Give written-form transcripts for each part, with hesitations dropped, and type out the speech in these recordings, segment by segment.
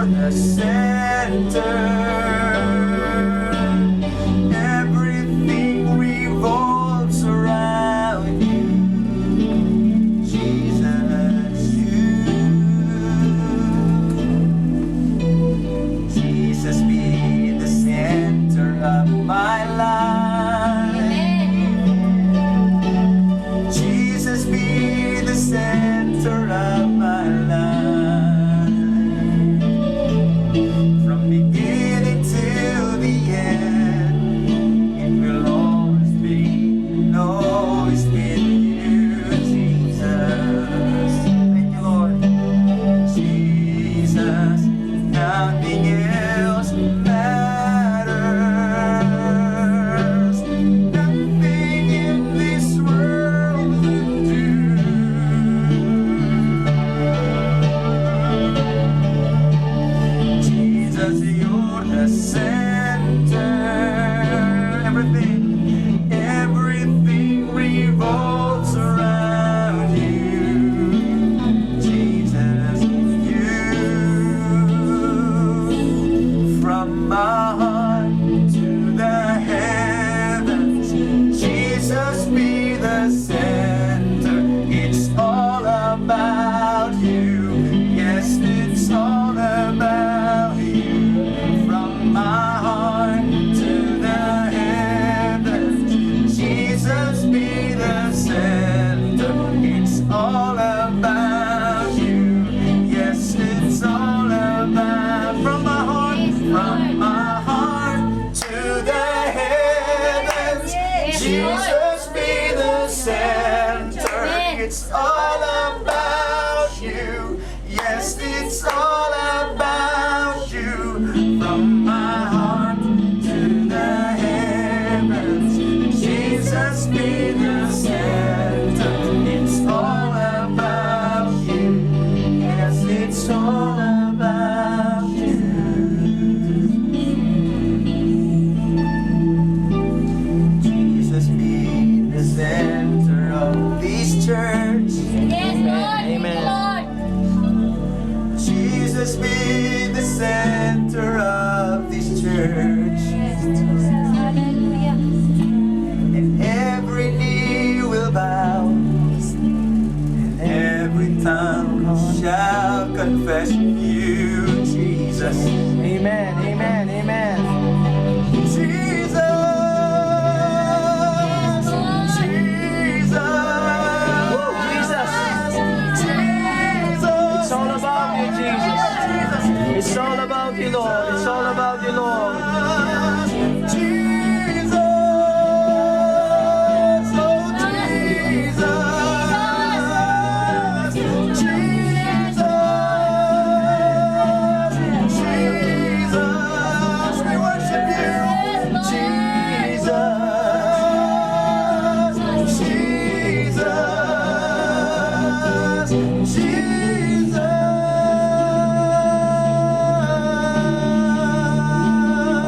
you're the center. Everything revolves around you, Jesus. Jesus, be the center of my life. Jesus, be the center of my life. From beginning till the end, it will always be you, Jesus. Thank you, Lord. Jesus, nothing else matters. Nothing in this world will do. Jesus, you're the center. Everything revolves around you, Jesus. You, from my heart to the heavens, Jesus, be the center. It's all about you. Yes, it's all about you. From my heart to the heavens, Jesus, be the center. It's all about you. Yes, it's all about. From my heart to the heavens, Jesus, be the center. It's all about you. Yes, it's all about you. From my heart to the heavens, Jesus, be the center. It's all about you. Yes, it's all about you. Jesus, be the center of this church. Yes, Lord. Amen. Lord. Jesus, be the center of this church. Hallelujah. And every knee will bow, and every tongue shall confess you, Jesus. Amen, amen, amen. Jesus, Jesus, It's all about you, Jesus. It's all about you, Lord. It's all about you, Lord. Jesus, oh Jesus, Jesus, we worship you, Jesus, Jesus,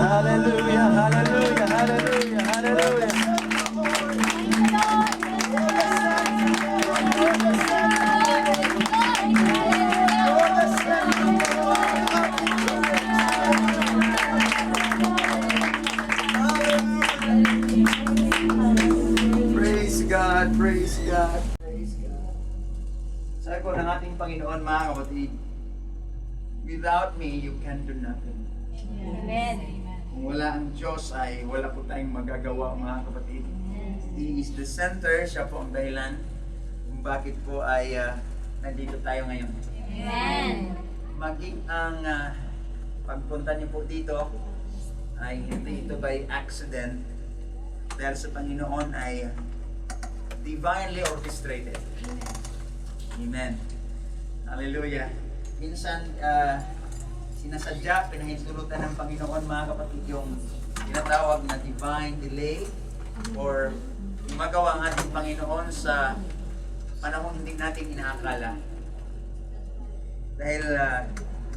Hallelujah, hallelujah, hallelujah, hallelujah. Praise God, praise God, praise God. Sabi ko ng ating Panginoon, mga kapatid, without me, you can do nothing. Amen. Kung wala ang Diyos ay wala po tayong magagawa, mga kapatid. He is the center, siya po ang dahilan kung bakit po ay nandito tayo ngayon. Amen. Maging ang pagpunta niyo po dito ay hindi ito by accident, dahil sa Panginoon ay divinely orchestrated. Amen. Hallelujah. Minsan, sinasadya, pinahintulutan ng Panginoon, mga kapatid, yung tinatawag na divine delay or magawa ang ating Panginoon sa panahon hindi natin inaakala. Dahil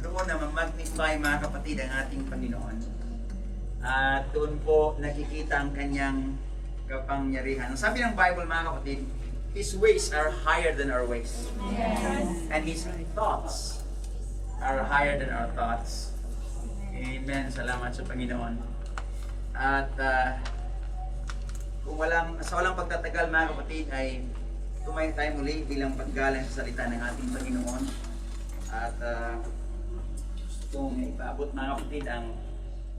doon na mag-magnify, mga kapatid, ang ating Panginoon. At doon po nakikita ang kanyang kapangyarihan. Ang sabi ng Bible, mga kapatid, His ways are higher than our ways. Yes. And His thoughts are higher than our thoughts. Amen. Salamat sa Panginoon. At sa walang pagtatagal mga kapatid ay tumayo tayo muli bilang paggalang sa salita ng ating Panginoon. At kung ipaabot mga kapatid ang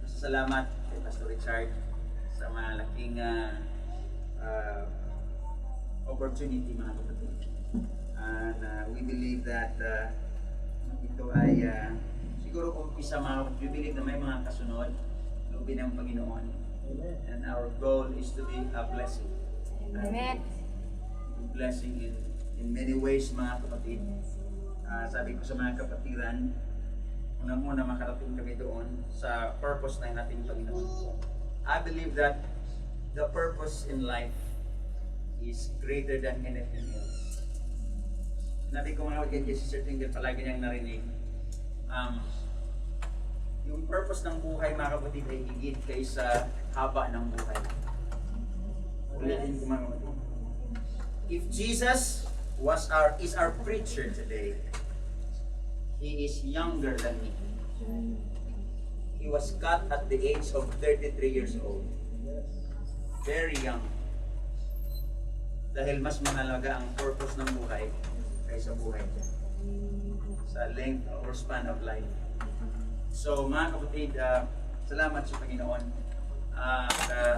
pasasalamat kay Pastor Richard sa malaking opportunity mga kapatid. And we believe that ito ay siguro kung umpisa mga kapatid, we believe na may mga kasunod loobin ng Panginoon. And our goal is to be a blessing. Amen. Blessing in many ways mga kapatid. Sabi ko sa mga kapatiran, unang-una makarating kami doon sa purpose ng ating Panginoon. I believe that the purpose in life is greater than anything else. Sinabi ko mga kapatid, si Sir Tingle palagi niyang narinig, yung purpose ng buhay mga kapatid ay higit kaysa haba ng buhay. Ulitin ko mga kapatid. If Jesus is our preacher today, he is younger than me. He was cut at the age of 33 years old. Very young. Dahil mas mahalaga ang purpose ng buhay kaysa buhay niya. Sa length or span of life. So mga kapatid, salamat sa Panginoon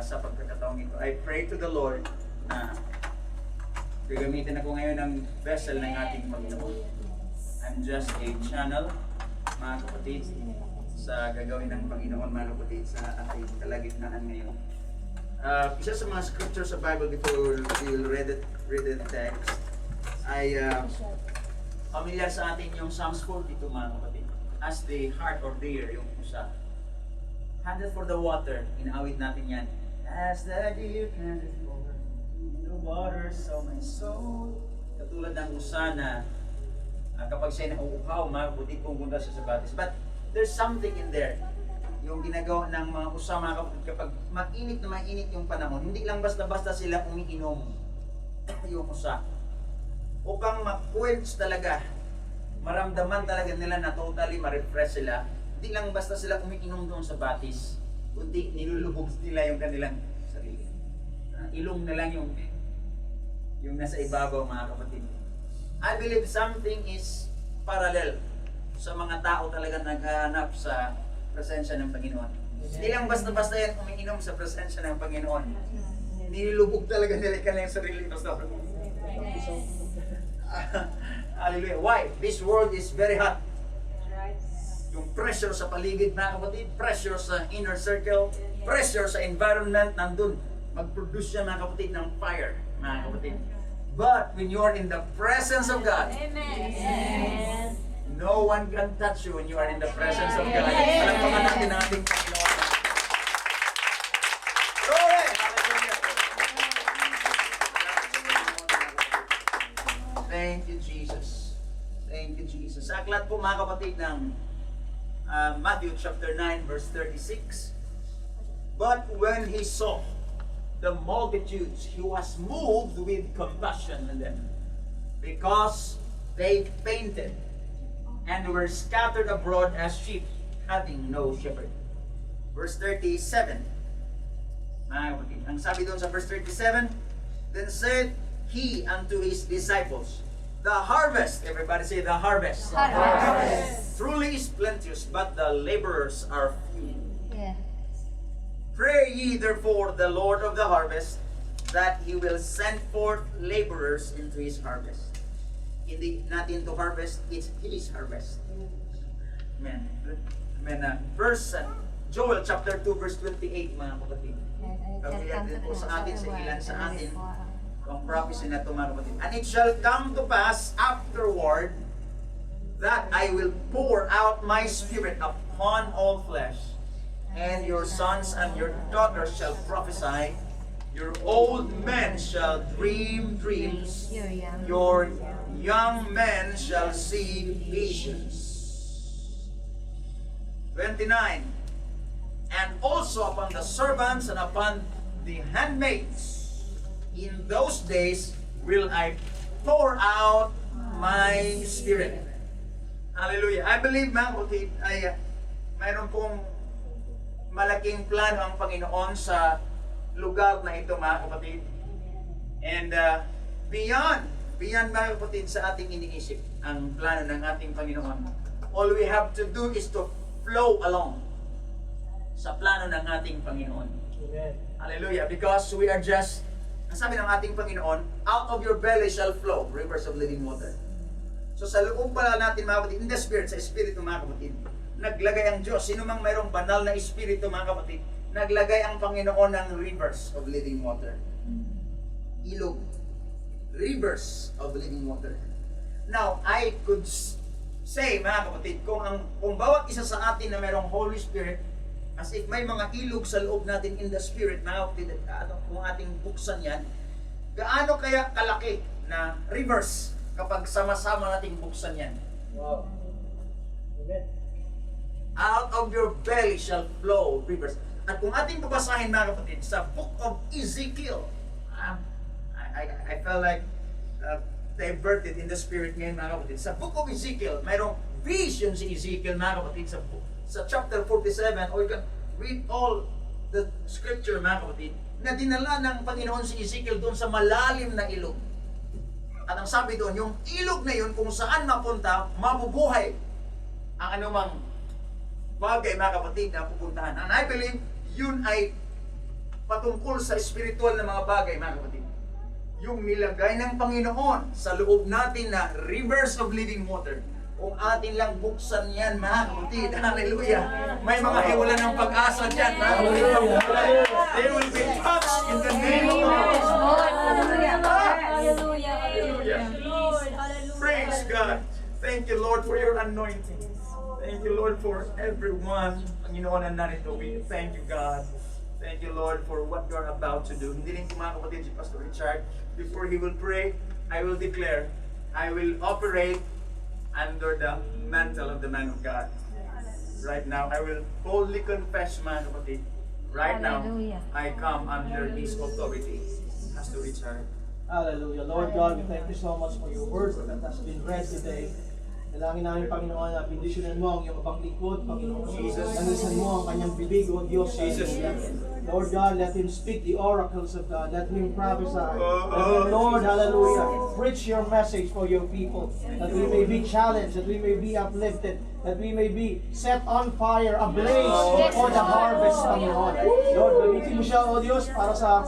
sa pagkakataong ito. I pray to the Lord na gagamitin ako ngayon ng vessel ng ating Panginoon. I'm just a channel, mga kapatid, sa gagawin ng Panginoon, mga kapatid, sa ating kalagitnaan ngayon. Isa sa mga scripture sa Bible before we'll read the text ay familiar sa atin yung Psalms 42, mga kapatid. As the heart or deer, yung pusa. Handle for the water, inawit natin yan. As the deer panted for the water, so my soul. Katulad ng pusa na kapag siya'y nauuhaw, mga kapatid, pumunta siya sa batis. But there's something in there. Yung ginagawa ng mga pusa, mga kapatid, kapag mainit yung panahon, hindi lang basta-basta sila umiinom yung pusa. Upang ma-quench talaga, maramdaman talaga nila na totally ma-refresh sila. Hindi lang basta sila umiinom doon sa batis, kundi nilulubog nila yung kanilang sarili. Ilong na lang yung nasa ibabaw, mga kapatid. I believe something is parallel sa mga tao talaga naghahanap sa presensya ng Panginoon. Hindi lang basta-basta yan umiinom sa presensya ng Panginoon. Nilulubog talaga nila yung kanilang sarili. Hallelujah. Why? This world is very hot. Yung pressure sa paligid, mga kapatid, pressure sa inner circle, pressure sa environment, nandun. Mag-produce siya, mga kapatid, ng fire, mga kapatid. But when you are in the presence of God, Amen. no one can touch you when you are in the presence of God. Palagpakan natin ang ating Panginoon. Glory! Hallelujah! Thank you, Jesus. Thank you, Jesus. Sa aklat po, mga kapatid, ng Matthew chapter 9, verse 36. But when he saw the multitudes, he was moved with compassion on them, because they fainted and were scattered abroad as sheep, having no shepherd. Verse 37. Ang sabi doon sa verse 37, then said he unto his disciples, the harvest, everybody say the harvest. Harvest. Truly is plenteous, but the laborers are few. Yeah. Pray ye therefore the Lord of the harvest, that he will send forth laborers into his harvest. Hindi natin to harvest, it's his harvest. Amen. Amen. Joel chapter 2 verse 28, mga kapatid. Familiar din po sa atin, sa ilan sa atin, ang prophecy na ito, mga kapatid. And it shall come to pass afterward that I will pour out my spirit upon all flesh, and your sons and your daughters shall prophesy, your old men shall dream dreams, your young men shall see visions. 29. And also upon the servants and upon the handmaids, in those days will I pour out my spirit, Hallelujah. I believe, mga kapatid, ay mayroon pong malaking plano ang Panginoon sa lugar na ito, mga kapatid. And beyond mga kapatid sa ating iniisip ang plano ng ating Panginoon. All we have to do is to flow along sa plano ng ating Panginoon. Amen. Hallelujah. Because we are just, ang sabi ng ating Panginoon, out of your belly shall flow rivers of living water. So sa loob pala natin, mga kapatid, in the spirit, sa espiritu, mga kapatid, naglagay ang Diyos, sino mang mayroong banal na espiritu, mga kapatid, naglagay ang Panginoon ng rivers of living water. Ilog. Rivers of living water. Now, I could say, mga kapatid, kung bawat isa sa atin na mayroong Holy Spirit, as if may mga ilog sa loob natin in the spirit, mga kapatid, kung ating buksan yan, gaano kaya kalaki na rivers kapag sama-sama nating buksan yan? Wow. Amen. Out of your belly shall flow rivers. At kung ating babasahin, mga kapatid, sa book of Ezekiel, I felt like diverted in the spirit ngayon, mga kapatid. Sa book of Ezekiel, mayroong vision si Ezekiel, mga kapatid, sa chapter 47, or you can read all the scripture, mga kapatid, na dinala ng Panginoon si Ezekiel doon sa malalim na ilog. At ang sabi doon, yung ilog na yun, kung saan mapunta, mabubuhay ang anumang bagay, mga kapatid, na pupuntahan. And I believe, yun ay patungkol sa spiritual na mga bagay, mga kapatid. Yung nilagay ng Panginoon sa loob natin na rivers of living water. Kung atin lang buksan yan, mga kapatid, hallelujah. May mga hiwala ng pag-asa dyan, mga kapatid. They will be touched in the name of the Lord. Hallelujah. Praise God. Thank you, Lord, for your anointing. Thank you, Lord, for everyone. Panginoon na narito. We thank you, God. Thank you, Lord, for what you are about to do. Hindi rin ko, mga kapatid, si Pastor Richard, before he will pray, I will declare, I will operate under the mantle of the man of God. Right now, I will boldly confess, mga kapatid. Right now, Hallelujah. I come under his authority. Pastor Richard. Hallelujah. Lord God, we thank you so much for your word that has been read today. Dalangin namin, Panginoon, na bendisyonan mo ang iyong abang lingkod, Panginoon. Jesus. Lanisan mo ang kanyang bibig, O Diyos. Jesus. Lord God, let him speak the oracles of God. Let him prophesy. Let him, Lord, hallelujah, preach your message for your people. That we may be challenged, that we may be uplifted, that we may be set on fire, ablaze for the harvest, Panginoon. Lord, gamitin mo siya, O Diyos, para sa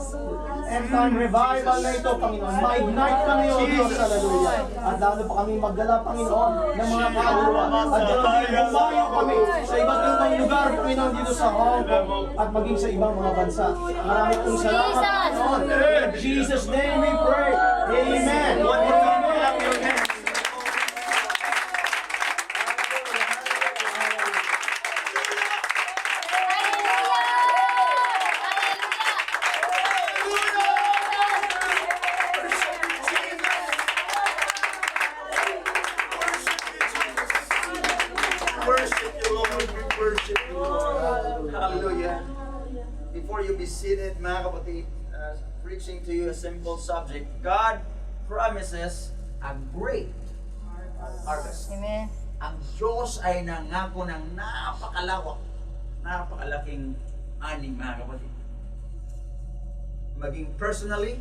end time revival na ito, Panginoon. Ma-ignite kami, O Diyos, hallelujah. At lalo pa kami magdala, Panginoon, ng mga kaluluwa. At ganoon din bumayo kami sa iba't ibang lugar, Panginoon, dito sa Hong Kong at maging sa ibang mga bansa. Marami pong salamat, Panginoon. In Jesus' name we pray. Amen. One more time, clap your hands. Worship you, Lord. We worship you, Lord. Hallelujah. Before you be seated, mga kapatid, preaching to you a simple subject. God promises a great harvest. Amen. Ang Diyos ay nangako ng napakalaking ani, mga kapatid. Maging personally,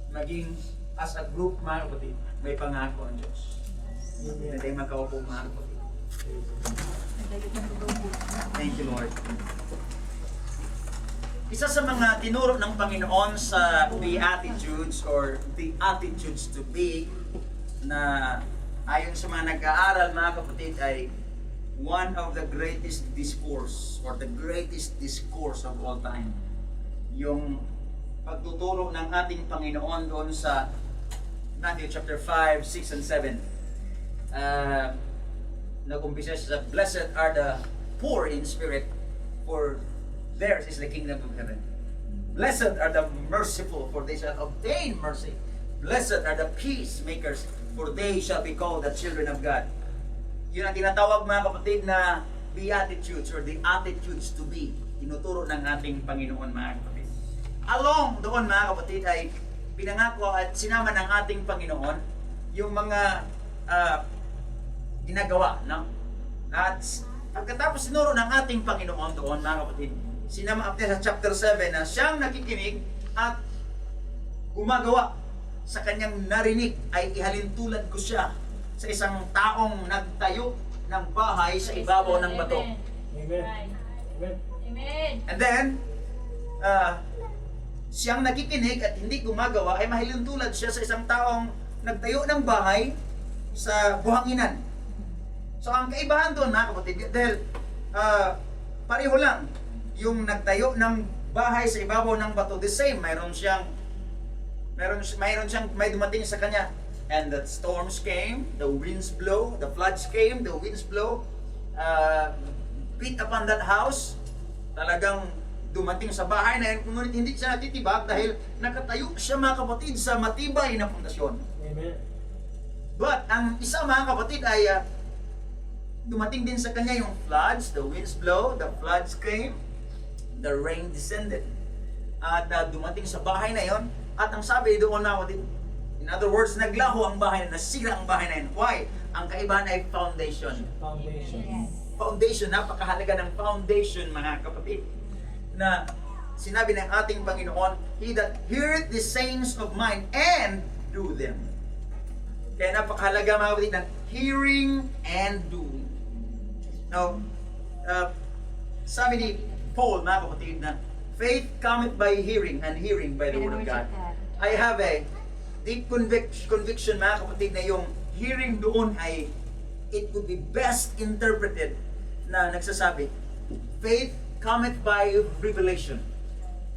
maging as a group, mga kapatid, may pangako ang Diyos. Hindi tayo makaupo, mga kapatid. Thank you, Lord. Isa sa mga tinuro ng Panginoon sa Beatitudes or the attitudes to be na ayon sa mga nag-aaral, mga kapatid, ay one of the greatest discourse or the greatest discourse of all time. Yung pagtuturo ng ating Panginoon doon sa Matthew chapter 5, 6, and 7. Nag-umpisa sa blessed are the poor in spirit, for theirs is the kingdom of heaven. Blessed are the merciful, for they shall obtain mercy. Blessed are the peacemakers, for they shall be called the children of God. Yun ang tinatawag, mga kapatid, na beatitudes or the attitudes to be. Tinuturo ng ating Panginoon, mga kapatid. Along doon, mga kapatid, ay pinangako at sinama ng ating Panginoon yung mga ginagawa, no? At pagkatapos sinuro ng ating Panginoon doon, mga kapatid, sinama up sa chapter 7 na siyang nakikinig at gumagawa sa kanyang narinig ay ihalintulad ko siya sa isang taong nagtayo ng bahay sa ibabaw ng bato. Amen. Amen. Amen. And then, siyang nakikinig at hindi gumagawa ay mahilintulad siya sa isang taong nagtayo ng bahay sa buhanginan. So ang kaibahan doon, mga kapatid, dahil pareho lang yung nagtayo ng bahay sa ibabaw ng bato, the same, may dumating sa kanya. And the storms came, the winds blow, the floods came, the winds blow, beat upon that house. Talagang dumating sa bahay na yun, ngunit hindi siya natitibag dahil nakatayo siya, mga kapatid, sa matibay na pundasyon. Amen. But ang isa, mga kapatid, ay dumating din sa kanya yung floods, the winds blow, the floods came, the rain descended. At dumating sa bahay na yon, at ang sabi doon, mga kapatid, in other words, naglaho ang bahay na, nasira ang bahay na yun. Why? Ang kaibahan ay foundation. Foundation. Foundation, napakahalaga ng foundation, mga kapatid, na sinabi ng ating Panginoon, He that heareth the sayings of mine and do them. Kaya napakahalaga, mga kapatid, ng hearing and doing. Now, sabi ni Paul, mga kapatid, na faith cometh by hearing and hearing by the word of God. I have a deep conviction, mga kapatid, na yung hearing doon ay it would be best interpreted na nagsasabi, faith cometh by revelation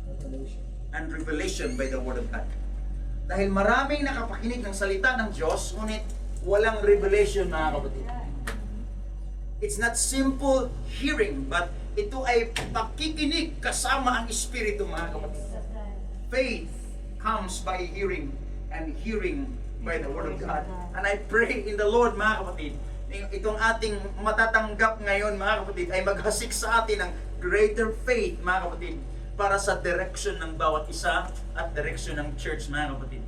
Revelation. and revelation by the word of God. Dahil maraming nakapakinig ng salita ng Diyos, ngunit walang revelation, mga kapatid. It's not simple hearing, but ito ay pakikinig kasama ang Espiritu, mga kapatid. Faith comes by hearing and hearing by the word of God. And I pray in the Lord, mga kapatid, itong ating matatanggap ngayon, mga kapatid, ay maghasik sa atin ng greater faith, mga kapatid, para sa direction ng bawat isa at direction ng church, mga kapatid.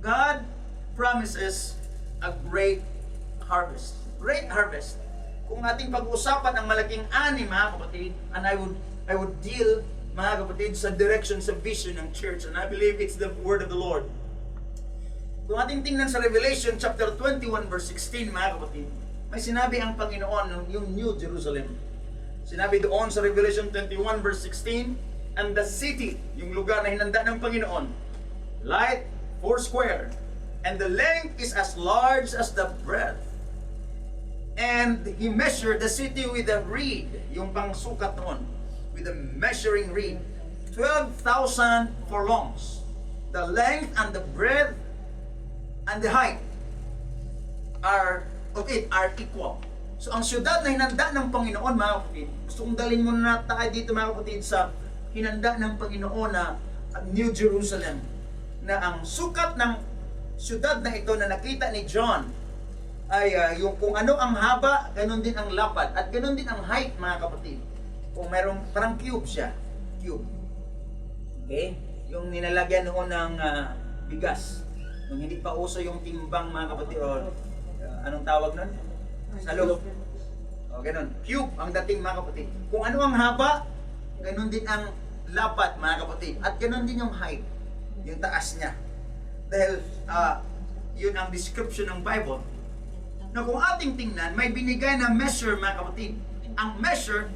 God promises a great harvest. Great harvest. Kung ating pag-uusapan ang malaking ani, mga kapatid, and I would deal, mga kapatid, sa direction, sa vision ng church, and I believe it's the word of the Lord. Kung ating tingnan sa Revelation chapter 21 verse 16, mga kapatid, may sinabi ang Panginoon yung New Jerusalem. Sinabi doon sa Revelation 21 verse 16, and the city, yung lugar na hinanda ng Panginoon, light, 4 square, and the length is as large as the breadth. And he measured the city with a reed, yung pangsukat noon, with a measuring reed, 12,000 furlongs. The length and the breadth and the height of it are equal. So ang syudad na hinanda ng Panginoon, mga kapatid, gusto kong dalhin muna tayo dito, mga kapatid, sa hinanda ng Panginoon na New Jerusalem, na ang sukat ng syudad na ito na nakita ni John ay yung kung ano ang haba, ganun din ang lapad, at ganun din ang height, mga kapatid. Kung merong parang cube siya, cube. Okay? Yung nilalagyan noon ng bigas. Nung hindi pa uso yung timbang, mga kapatid, o anong tawag nun? Salop. O ganun. Cube ang dating, mga kapatid. Kung ano ang haba, ganun din ang lapad, mga kapatid. At ganun din yung height, yung taas niya. Dahil yun ang description ng Bible. Na kung ating tingnan, may binigay na measure, mga kapatid. Ang measure,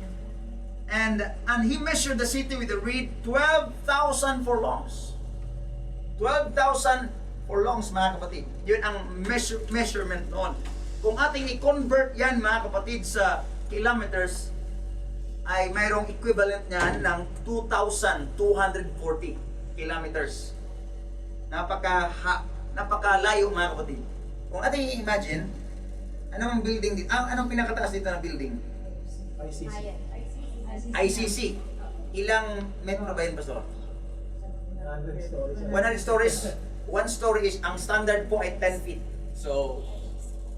and he measured the city with a reed, 12,000 furlongs. 12,000 furlongs, mga kapatid. Yun ang measurement noon. Kung ating i-convert yan, mga kapatid, sa kilometers, ay mayroong equivalent niyan ng 2,240 kilometers. Napakalayo, mga kapatid. Kung ating i-imagine, anong building dito? Anong pinakataas dito na building? ICC. ICC. Ilang metro ba yun, Pastor? 100 stories. 100 stories. One story is, ang standard po ay 10 feet. So,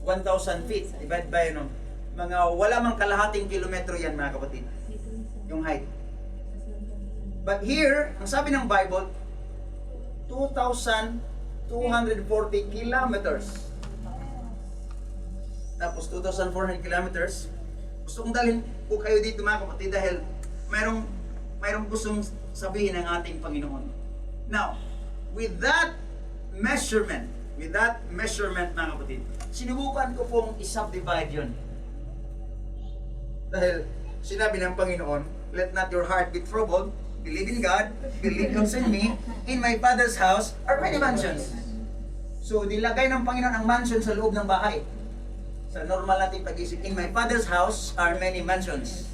1,000 feet. Divide by, mga wala mang kalahating kilometro yan, mga kapatid. Yung height. But here, ang sabi ng Bible, 2,240 kilometers. Tapos 2,400 kilometers. Gusto kong dalhin po kayo dito mga kapatid dahil mayroong gustong sabihin ng ating Panginoon. Now, with that measurement mga kapatid, sinubukan ko pong i-subdivide yun. Dahil sinabi ng Panginoon, let not your heart be troubled, believe in God, believe also in me, in my Father's house are many mansions. So, nilagay ng Panginoon ang mansion sa loob ng bahay. Sa normal natin pag-isip, in my Father's house are many mansions.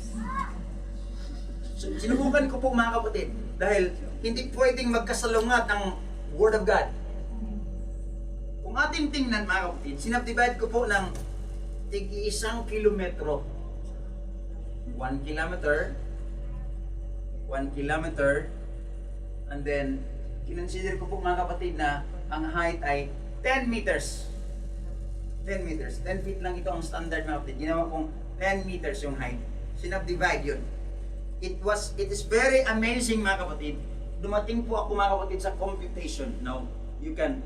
So, sinubukan ko po mga kapatid, dahil hindi pwedeng magkasalungat ang Word of God. Kung ating tingnan mga kapatid, sinabdivide ko po ng tig-1 kilometro. 1 kilometer, 1 kilometer, and then, kinonsider ko po mga kapatid na ang height ay 10 meters. 10 meters. 10 feet lang ito ang standard mga kapatid. Ginawa kong 10 meters yung height. Sinabdivide yun. It is very amazing mga kapatid. Dumating po ako mga kapatid sa computation. Now, you can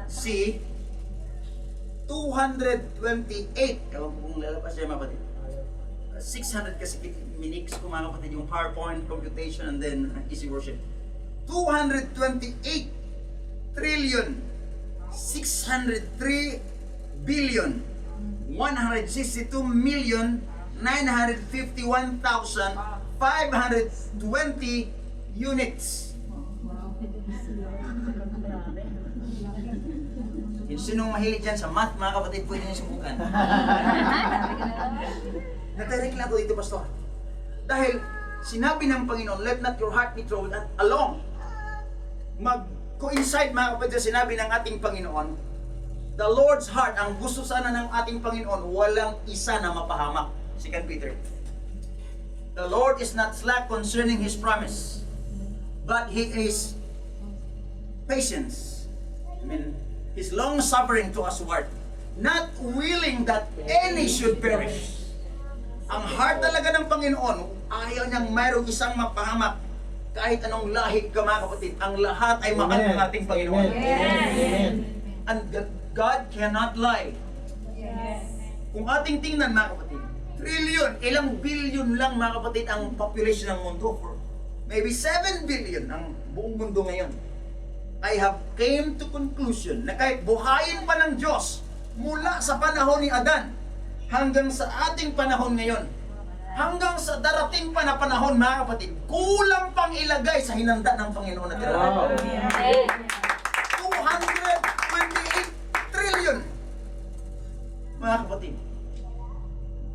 see 228. Ewan ko kung lalabas siya mga kapatid. 600 kasi minix ko mga kapatid yung PowerPoint computation and then easy worship. 228 trillion 603 billion 162 million 951,520 units. Yung sinong mahilig dyan sa math, mga kapatid, pwede niyo subukan. Natarik lang ako dito, Pastor. Dahil sinabi ng Panginoon, let not your heart be troubled, at along, mag-coincide mga kapatid, sinabi ng ating Panginoon, the Lord's heart, ang gusto sana ng ating Panginoon, walang isa na mapahamak. 2 Peter. The Lord is not slack concerning His promise, but He is patience. He's long-suffering to usward, not willing that any should perish. Ang heart talaga ng Panginoon, ayaw niyang mayroong isang mapahamak. Kahit anong lahi ka mga kapatid, ang lahat ay mahal ng ating Panginoon. Amen. And God cannot lie. Kung ating tingnan mga kapatid, trillion, ilang billion lang mga kapatid ang population ng mundo. Maybe 7 billion ang buong mundo ngayon. I have came to conclusion na kahit buhayin pa ng Diyos mula sa panahon ni Adan hanggang sa ating panahon ngayon, hanggang sa darating pa na panahon mga kapatid, kulang pang ilagay sa hinanda ng Panginoon na tira. Wow. 228 trillion mga kapatid.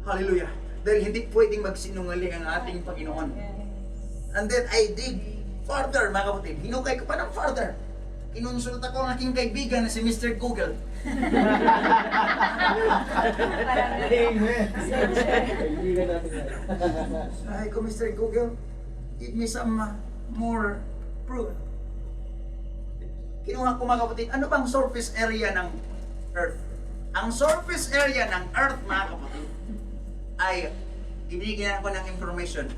Hallelujah. Dahil hindi pwedeng magsinungaling ang ating Panginoon. And then I dig further mga kapatid. Hinukay ko pa ng further. Kinonsulta ko ang aking kaibigan na si Mr. Google. Amen. Kaibigan natin yan. Sabi ko, Mr. Google, give me some more proof. Kinuha ko mga kapatid, ano bang surface area ng Earth? Ang surface area ng Earth mga kapatid ay ibinigyan ko ng information.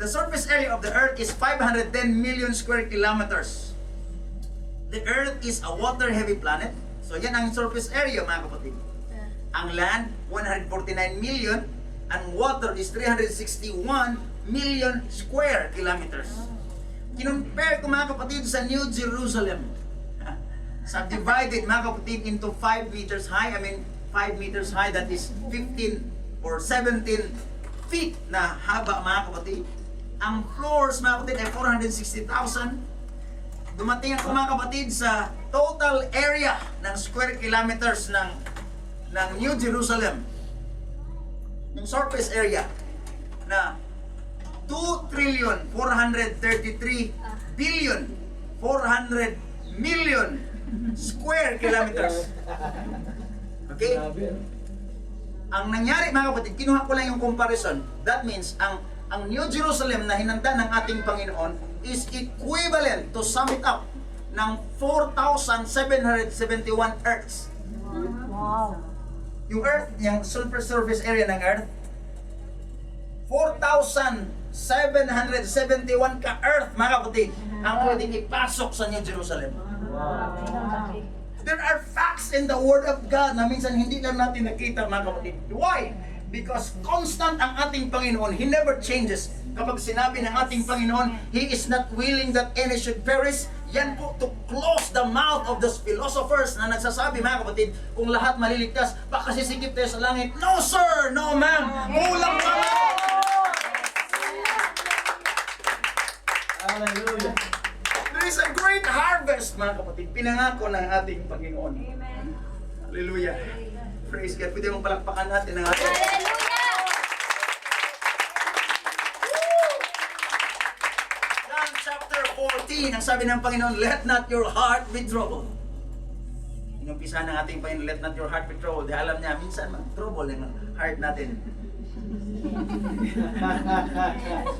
The surface area of the Earth is 510 million square kilometers. The Earth is a water-heavy planet. So yan ang surface area mga kapatid. Ang land, 149 million. And water is 361 million square kilometers. Kinumpare ko mga kapatid sa New Jerusalem. Subdivided mga kapatid into 5 meters high. 5 meters high, that is 15 or 17 feet na haba mga kapatid. Ang floors mga kapatid ay 460,000. Dumating ako mga kapatid sa total area ng square kilometers ng New Jerusalem. Yung surface area na 2,433,400,000,000 square kilometers. Okay? Ang nangyari mga kapatid, kinuha ko lang yung comparison. That means, ang New Jerusalem na hinanda ng ating Panginoon is equivalent, to sum it up, ng 4,771 Earths. Wow. Yung Earth, yung surface area ng Earth, 4,771 ka Earth, mga kapatid, ang pwedeng ipasok sa New Jerusalem. Wow. There are facts in the Word of God na minsan hindi lang natin nakita, mga kapatid. Why? Because constant ang ating Panginoon. He never changes. Kapag sinabi ng ating Panginoon, He is not willing that any should perish. Yan po to close the mouth of those philosophers na nagsasabi, mga kapatid, kung lahat maliligtas, baka sisikip tayo sa langit. No sir, no ma'am. Kulang pa lang. Hallelujah. There is a great harvest, mga kapatid. Pinangako ng ating Panginoon. Amen. Hallelujah. Praise God. Pwede mong palakpakan natin ng ating. Hallelujah! John chapter 14, ang sabi ng Panginoon, let not your heart be troubled. Inumpisa ng ating Panginoon, let not your heart be troubled. Dahil alam niya, minsan mag-trouble yung heart natin.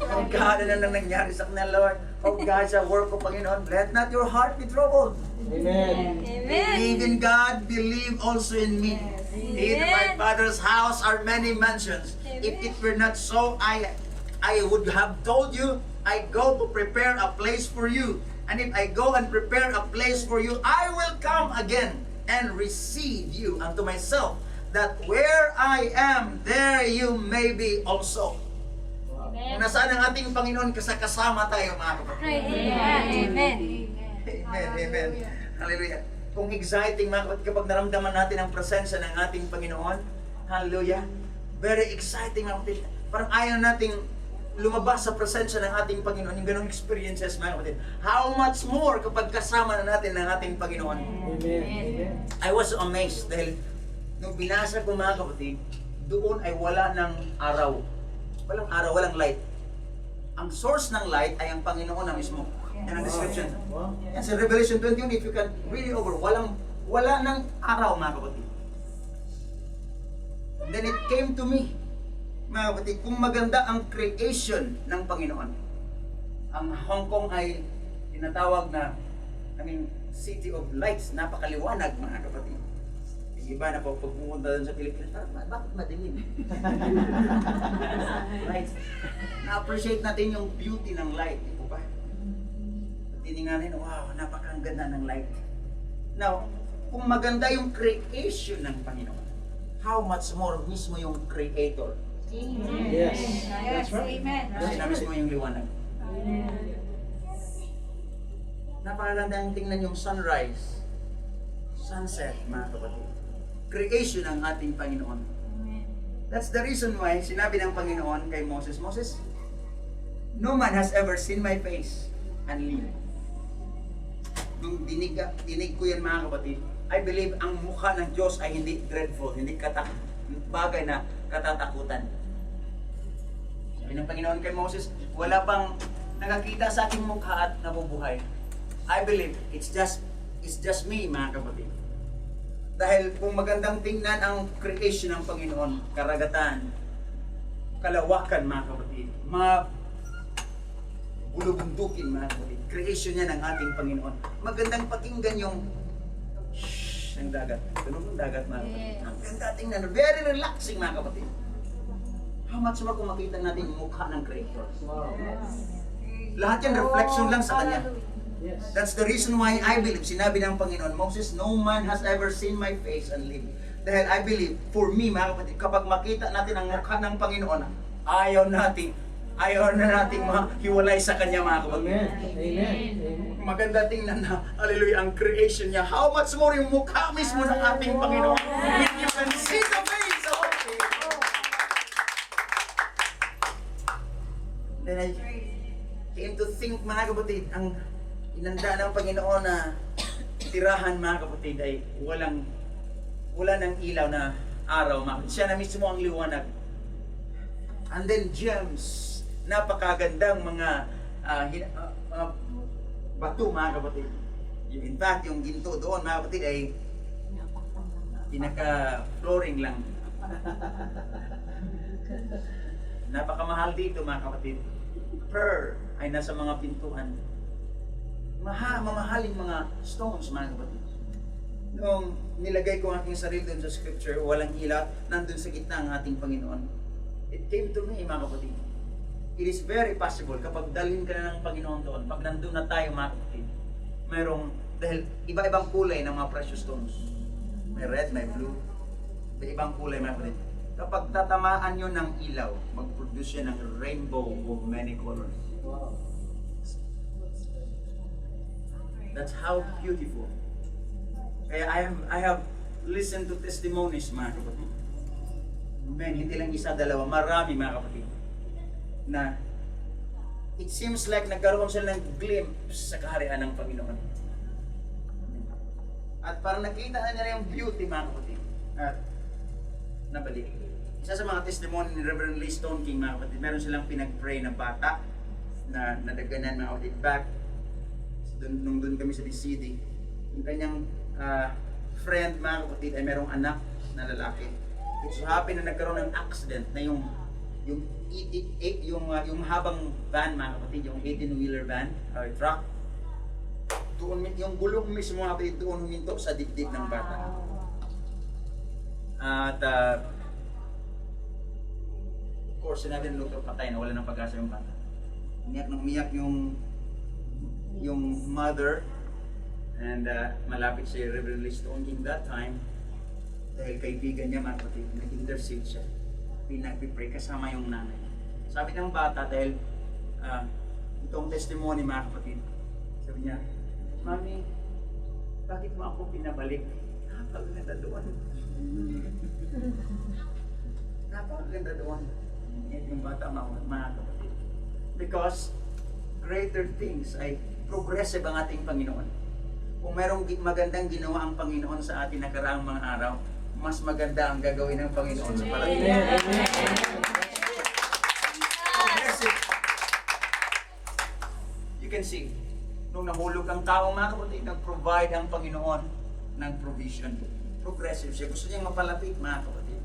Oh God, ano nang nangyari sa kanila, Lord? Oh God, sa work ko, Panginoon, let not your heart be troubled. Amen. Believe in God, believe also in me. In my Father's house are many mansions. If it were not so, I would have told you, I go to prepare a place for you. And if I go and prepare a place for you, I will come again and receive you unto myself, that where I am, there you may be also. Kung nasaan ang ating Panginoon, kasama tayo, mga kapatid. Amen. Amen, amen. Hallelujah. Kung exciting, mga kapatid, kapag naramdaman natin ang presensya ng ating Panginoon, hallelujah, very exciting, mga kapatid. Parang ayaw nating lumabas sa presensya ng ating Panginoon, yung ganong experiences, mga kapatid. How much more kapag kasama na natin ng ating Panginoon? Amen. Amen. I was so amazed dahil nung binasa ko, mga kapatid, doon ay wala ng araw. Walang araw, walang light. Ang source ng light ay ang Panginoon na mismo. Yan ang description. Wow. Yan sa Revelation 21, if you can read it over, wala ng araw, mga kapatid. Then it came to me, mga kapatid, kung maganda ang creation ng Panginoon. Ang Hong Kong ay tinatawag na, City of Lights, napakaliwanag, mga kapatid. Yung iba na pag pumunta doon sa Pilipinas, bakit madilim? Lights. Na-appreciate natin yung beauty ng light, di po ba? Tininganin, wow, napakaganda ng light. Now, kung maganda yung creation ng Panginoon, how much more mismo yung Creator? Yes. That's right. Kasi na mismo yung liwanag. Napakaganda ang tingnan yung sunrise, sunset, mga kapatid. Creation ng ating Panginoon. That's the reason why sinabi ng Panginoon kay Moses, Moses, no man has ever seen my face and live. Nung dinig ko yan, mga kapatid, I believe ang mukha ng Diyos ay hindi dreadful, hindi bagay na katatakutan. Sabi ng Panginoon kay Moses, wala pang nakakita sa aking mukha at nabubuhay. I believe it's just me, mga kapatid. Dahil kung magandang tingnan ang creation ng Panginoon, karagatan, kalawakan, mga kapatid, mga bulubundukin, mga kapatid, creation niya ng ating Panginoon. Magandang pakinggan yung shhh ng dagat. Tunog ng dagat, mga kapatid. Ang ganda tingnan, very relaxing, mga kapatid. How much more kung makita natin yung mukha ng Creator? Wow. Lahat yan reflection lang sa Kanya. Yes. That's the reason why I believe, sinabi ng Panginoon, Moses, no man has ever seen my face and lived. Dahil I believe, for me, mga kapatid, kapag makita natin ang mukha ng Panginoon, ayaw na nating mahiwalay sa Kanya, mga kapatid. Amen. Amen. Maganda tingnan na, hallelujah, ang creation niya. How much more yung mukha mismo ng ating Panginoon. When you can see the face of Him. Then I came to think, mga kapatid, ang inanda ng Panginoon na tirahan, mga kapatid, ay wala ng ilaw na araw, mga kapatid. Siya na mismo ang liwanag. And then gems, napakagandang mga bato, mga kapatid. In fact, yung ginto doon, mga kapatid, ay pinaka-flooring lang. Napakamahal dito, mga kapatid. Pearl ay nasa mga pintuan. Mamahaling mga stones, mga kapatid. Noong nilagay ko ang aking sarili doon sa scripture, walang ilaw, nandun sa gitna ang ating Panginoon. It came to me, mga kapatid. It is very possible kapag dalhin ka na ng Panginoon doon, pag nandun na tayo, mga kapatid, mayroong Dahil iba-ibang kulay ng mga precious stones. May red, may blue. May ibang kulay, mga kapatid. Kapag tatamaan nyo ng ilaw, mag-produce yan ng rainbow of many colors. Wow. That's how beautiful. Kaya I have listened to testimonies, mga kapatid. Man, hindi lang isa, dalawa, marami, mga kapatid. Na it seems like nagkaroon sila ng glimpse sa kaharian ng Panginoon. At parang nakita na nila yung beauty, mga kapatid. At nabalik. Isa sa mga testimony ni Reverend Lee Stone King, mga kapatid, meron silang pinag-pray na bata na nadaganan, mga kapatid, back nung doon kami sa DCD. Yung kanyang friend, mga kapatid, ay merong anak na lalaki. It so happened na nagkaroon ng accident na yung habang van, mga kapatid, yung 18-wheeler van, truck, doon, yung gulong mismo, mga kapatid, doon huminto sa dibdib ng bata. At of course, sinabi ng doktor, patay na, wala ng pag-asa yung bata. Umiyak nang umiyak yung mother, and malapit si Reverend Lee Stone King that time, dahil kaibigan niya, mga kapatid, nag-intercede siya. Pinag-pray kasama yung nanay. Sabi ng bata, dahil itong testimony, mga kapatid, sabi niya, Mami, bakit mo ako pinabalik? Napakaganda doon. Napakaganda doon. Yung bata, mga kapatid. Because greater things ay progressive ang ating Panginoon. Kung merong magandang ginawa ang Panginoon sa atin nakaraang mga araw, mas maganda ang gagawin ng Panginoon sa palagay. Progressive. You can see, nung nahulog ang tao, mga kapatid, nag-provide ang Panginoon ng provision. Progressive siya. Gusto niyang mapalapit, mga kapatid.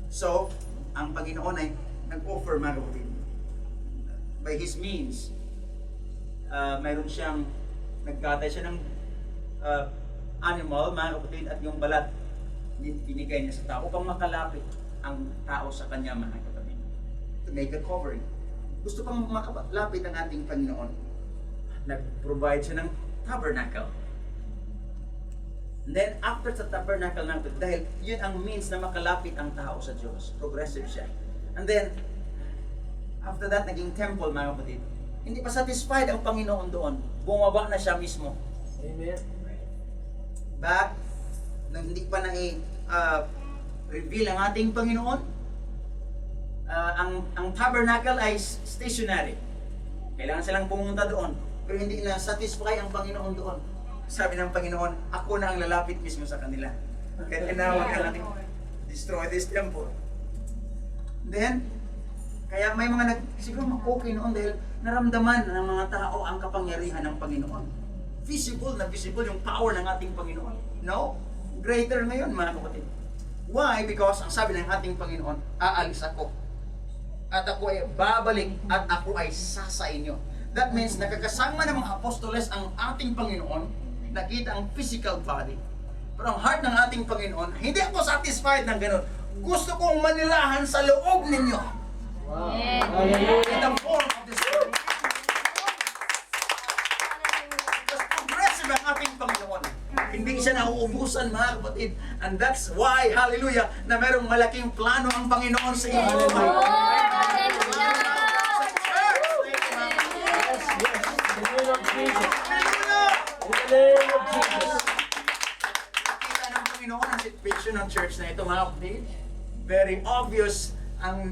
So, ang Panginoon ay nag-offer, mga kapatid. By His means, mayroon siyang nagkatay siya ng animal, mga kapatid, at yung balat binigay niya sa tao upang makalapit ang tao sa kanya, mga kapatid, to make a covering. Gusto pang makalapit ang ating Panginoon, nag-provide siya ng tabernacle. And then after sa tabernacle natin, dahil yun ang means na makalapit ang tao sa Diyos, progressive siya. And then after that, naging temple, mga kapatid. Hindi pa satisfied ang Panginoon doon. Bumaba na siya mismo. Amen. Back, nung hindi pa na-reveal ang ating Panginoon, ang tabernacle ay stationary. Kailangan silang pumunta doon. Pero hindi na satisfy ang Panginoon doon. Sabi ng Panginoon, ako na ang lalapit mismo sa kanila. Kaya tinawag na natin, destroy this temple. Then, kaya may mga siguro okay noon dahil naramdaman ng mga tao ang kapangyarihan ng Panginoon. Visible yung power ng ating Panginoon. No? Greater ngayon, mga kapatid. Why? Because ang sabi ng ating Panginoon, aalis ako. At ako ay babalik at ako ay sasa inyo. That means nakakasama ng mga apostoles ang ating Panginoon, nakita ang physical body. Pero ang heart ng ating Panginoon, hindi ako satisfied ng ganun. Gusto kong manilahan sa loob ninyo. Wow. Yeah. Hallelujah. In the form of the Spirit. Because progressive ang ating Panginoon. Hindi siya nauubusan, mga kapatid. And that's why, hallelujah, na merong malaking plano ang Panginoon sa inyo. Oh, hallelujah. Yes, yes. In the name of Jesus. Hallelujah! In the name of Jesus. Nakita ng Panginoon ang situation ng church na ito, mga kapatid. Very obvious ang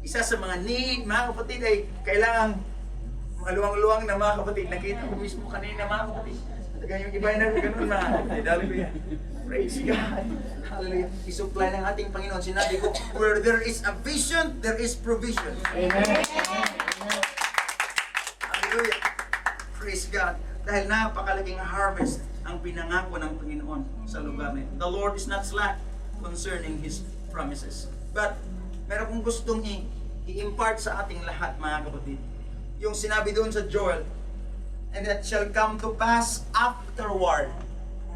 isa sa mga need, mga kapatid, ay kailangan maluwang-luwang na, mga kapatid. Nakita ko mismo kanina, mga kapatid. Yung iba na ganun, mga kapatid. Hallelujah. Praise God. Hallelujah. I-supply ng ating Panginoon. Sinabi ko, where there is a vision, there is provision. Amen. Hallelujah. Praise God. Dahil napakalaking harvest ang pinangako ng Panginoon sa lugar na ito. The Lord is not slack concerning His promises. But meron kong gustong i-impart sa ating lahat, mga kapatid. Yung sinabi doon sa Joel, and that shall come to pass afterward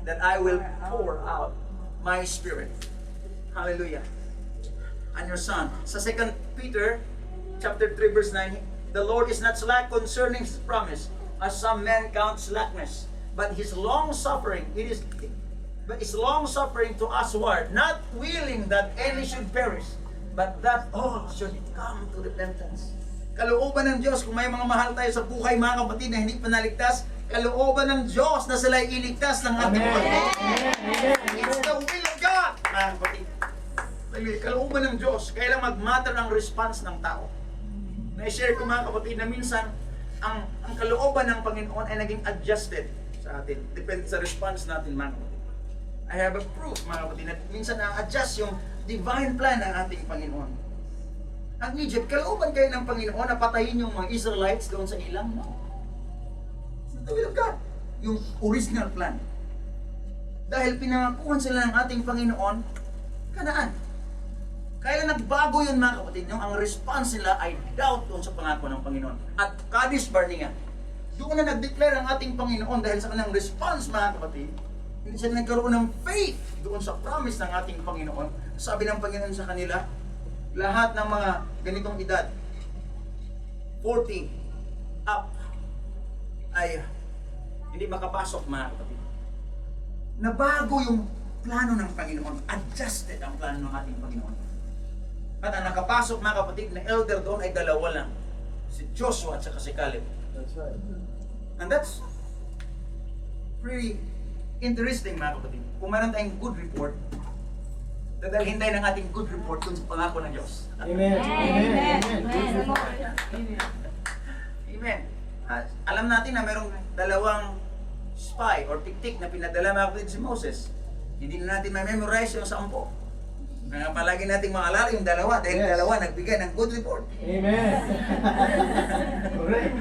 that I will pour out my Spirit. Hallelujah. On your Son. Sa 2 Peter chapter 3 verse 9, the Lord is not slack concerning His promise, as some men count slackness, but His long suffering, but His long suffering to us who are not willing that any should perish, but that all should come to repentance. Kalooban ng Diyos, kung may mga mahal tayo sa buhay, mga kapatid, na hindi pa naligtas, kalooban ng Diyos na sila iligtas ng ating pagkakas. It's the will of God, mga kapatid. Kalooban ng Diyos, kailang mag-matter ang response ng tao. Na-share ko, mga kapatid, na minsan, ang kalooban ng Panginoon ay naging adjusted sa atin. Depende sa response natin, mga kapatid. I have a proof, mga kapatid, na minsan na-adjust yung divine plan ng ating Panginoon. Ang Egypt, kalooban kayo ng Panginoon na patayin yung mga Israelites doon sa ilang, no? It's the will of God. Yung original plan. Dahil pinangakuhan sila ng ating Panginoon, Kanaan. Kaya nagbago yun, mga kapatid, yung ang response nila ay doubt doon sa pangako ng Panginoon. At Kadesh Barnea, doon na nag-declare ang ating Panginoon dahil sa kanyang response, mga kapatid. Hindi sila nagkaroon ng faith doon sa promise ng ating Panginoon. Sabi ng Panginoon sa kanila, lahat ng mga ganitong edad, 40 up, ay hindi makapasok, mga kapatid. Nabago yung plano ng Panginoon. Adjusted ang plano ng ating Panginoon. At ang nakapasok, mga kapatid, na elder doon ay dalawa lang. Si Joshua at saka si Caleb. That's right. And that's pretty interesting, mga kapatid. Kung meron tayong good report, dadalhin tayo ng ating good report dun sa pangako ng Diyos. Amen. Amen. Amen. Amen. Alam natin na merong dalawang spy or tiktik na pinadala, mga kapatid, si Moses. Hindi na natin ma-memorize yung 10. Kaya palagi nating maalala yung dalawa dahil dalawa nagbigay ng good report. Amen. Correct.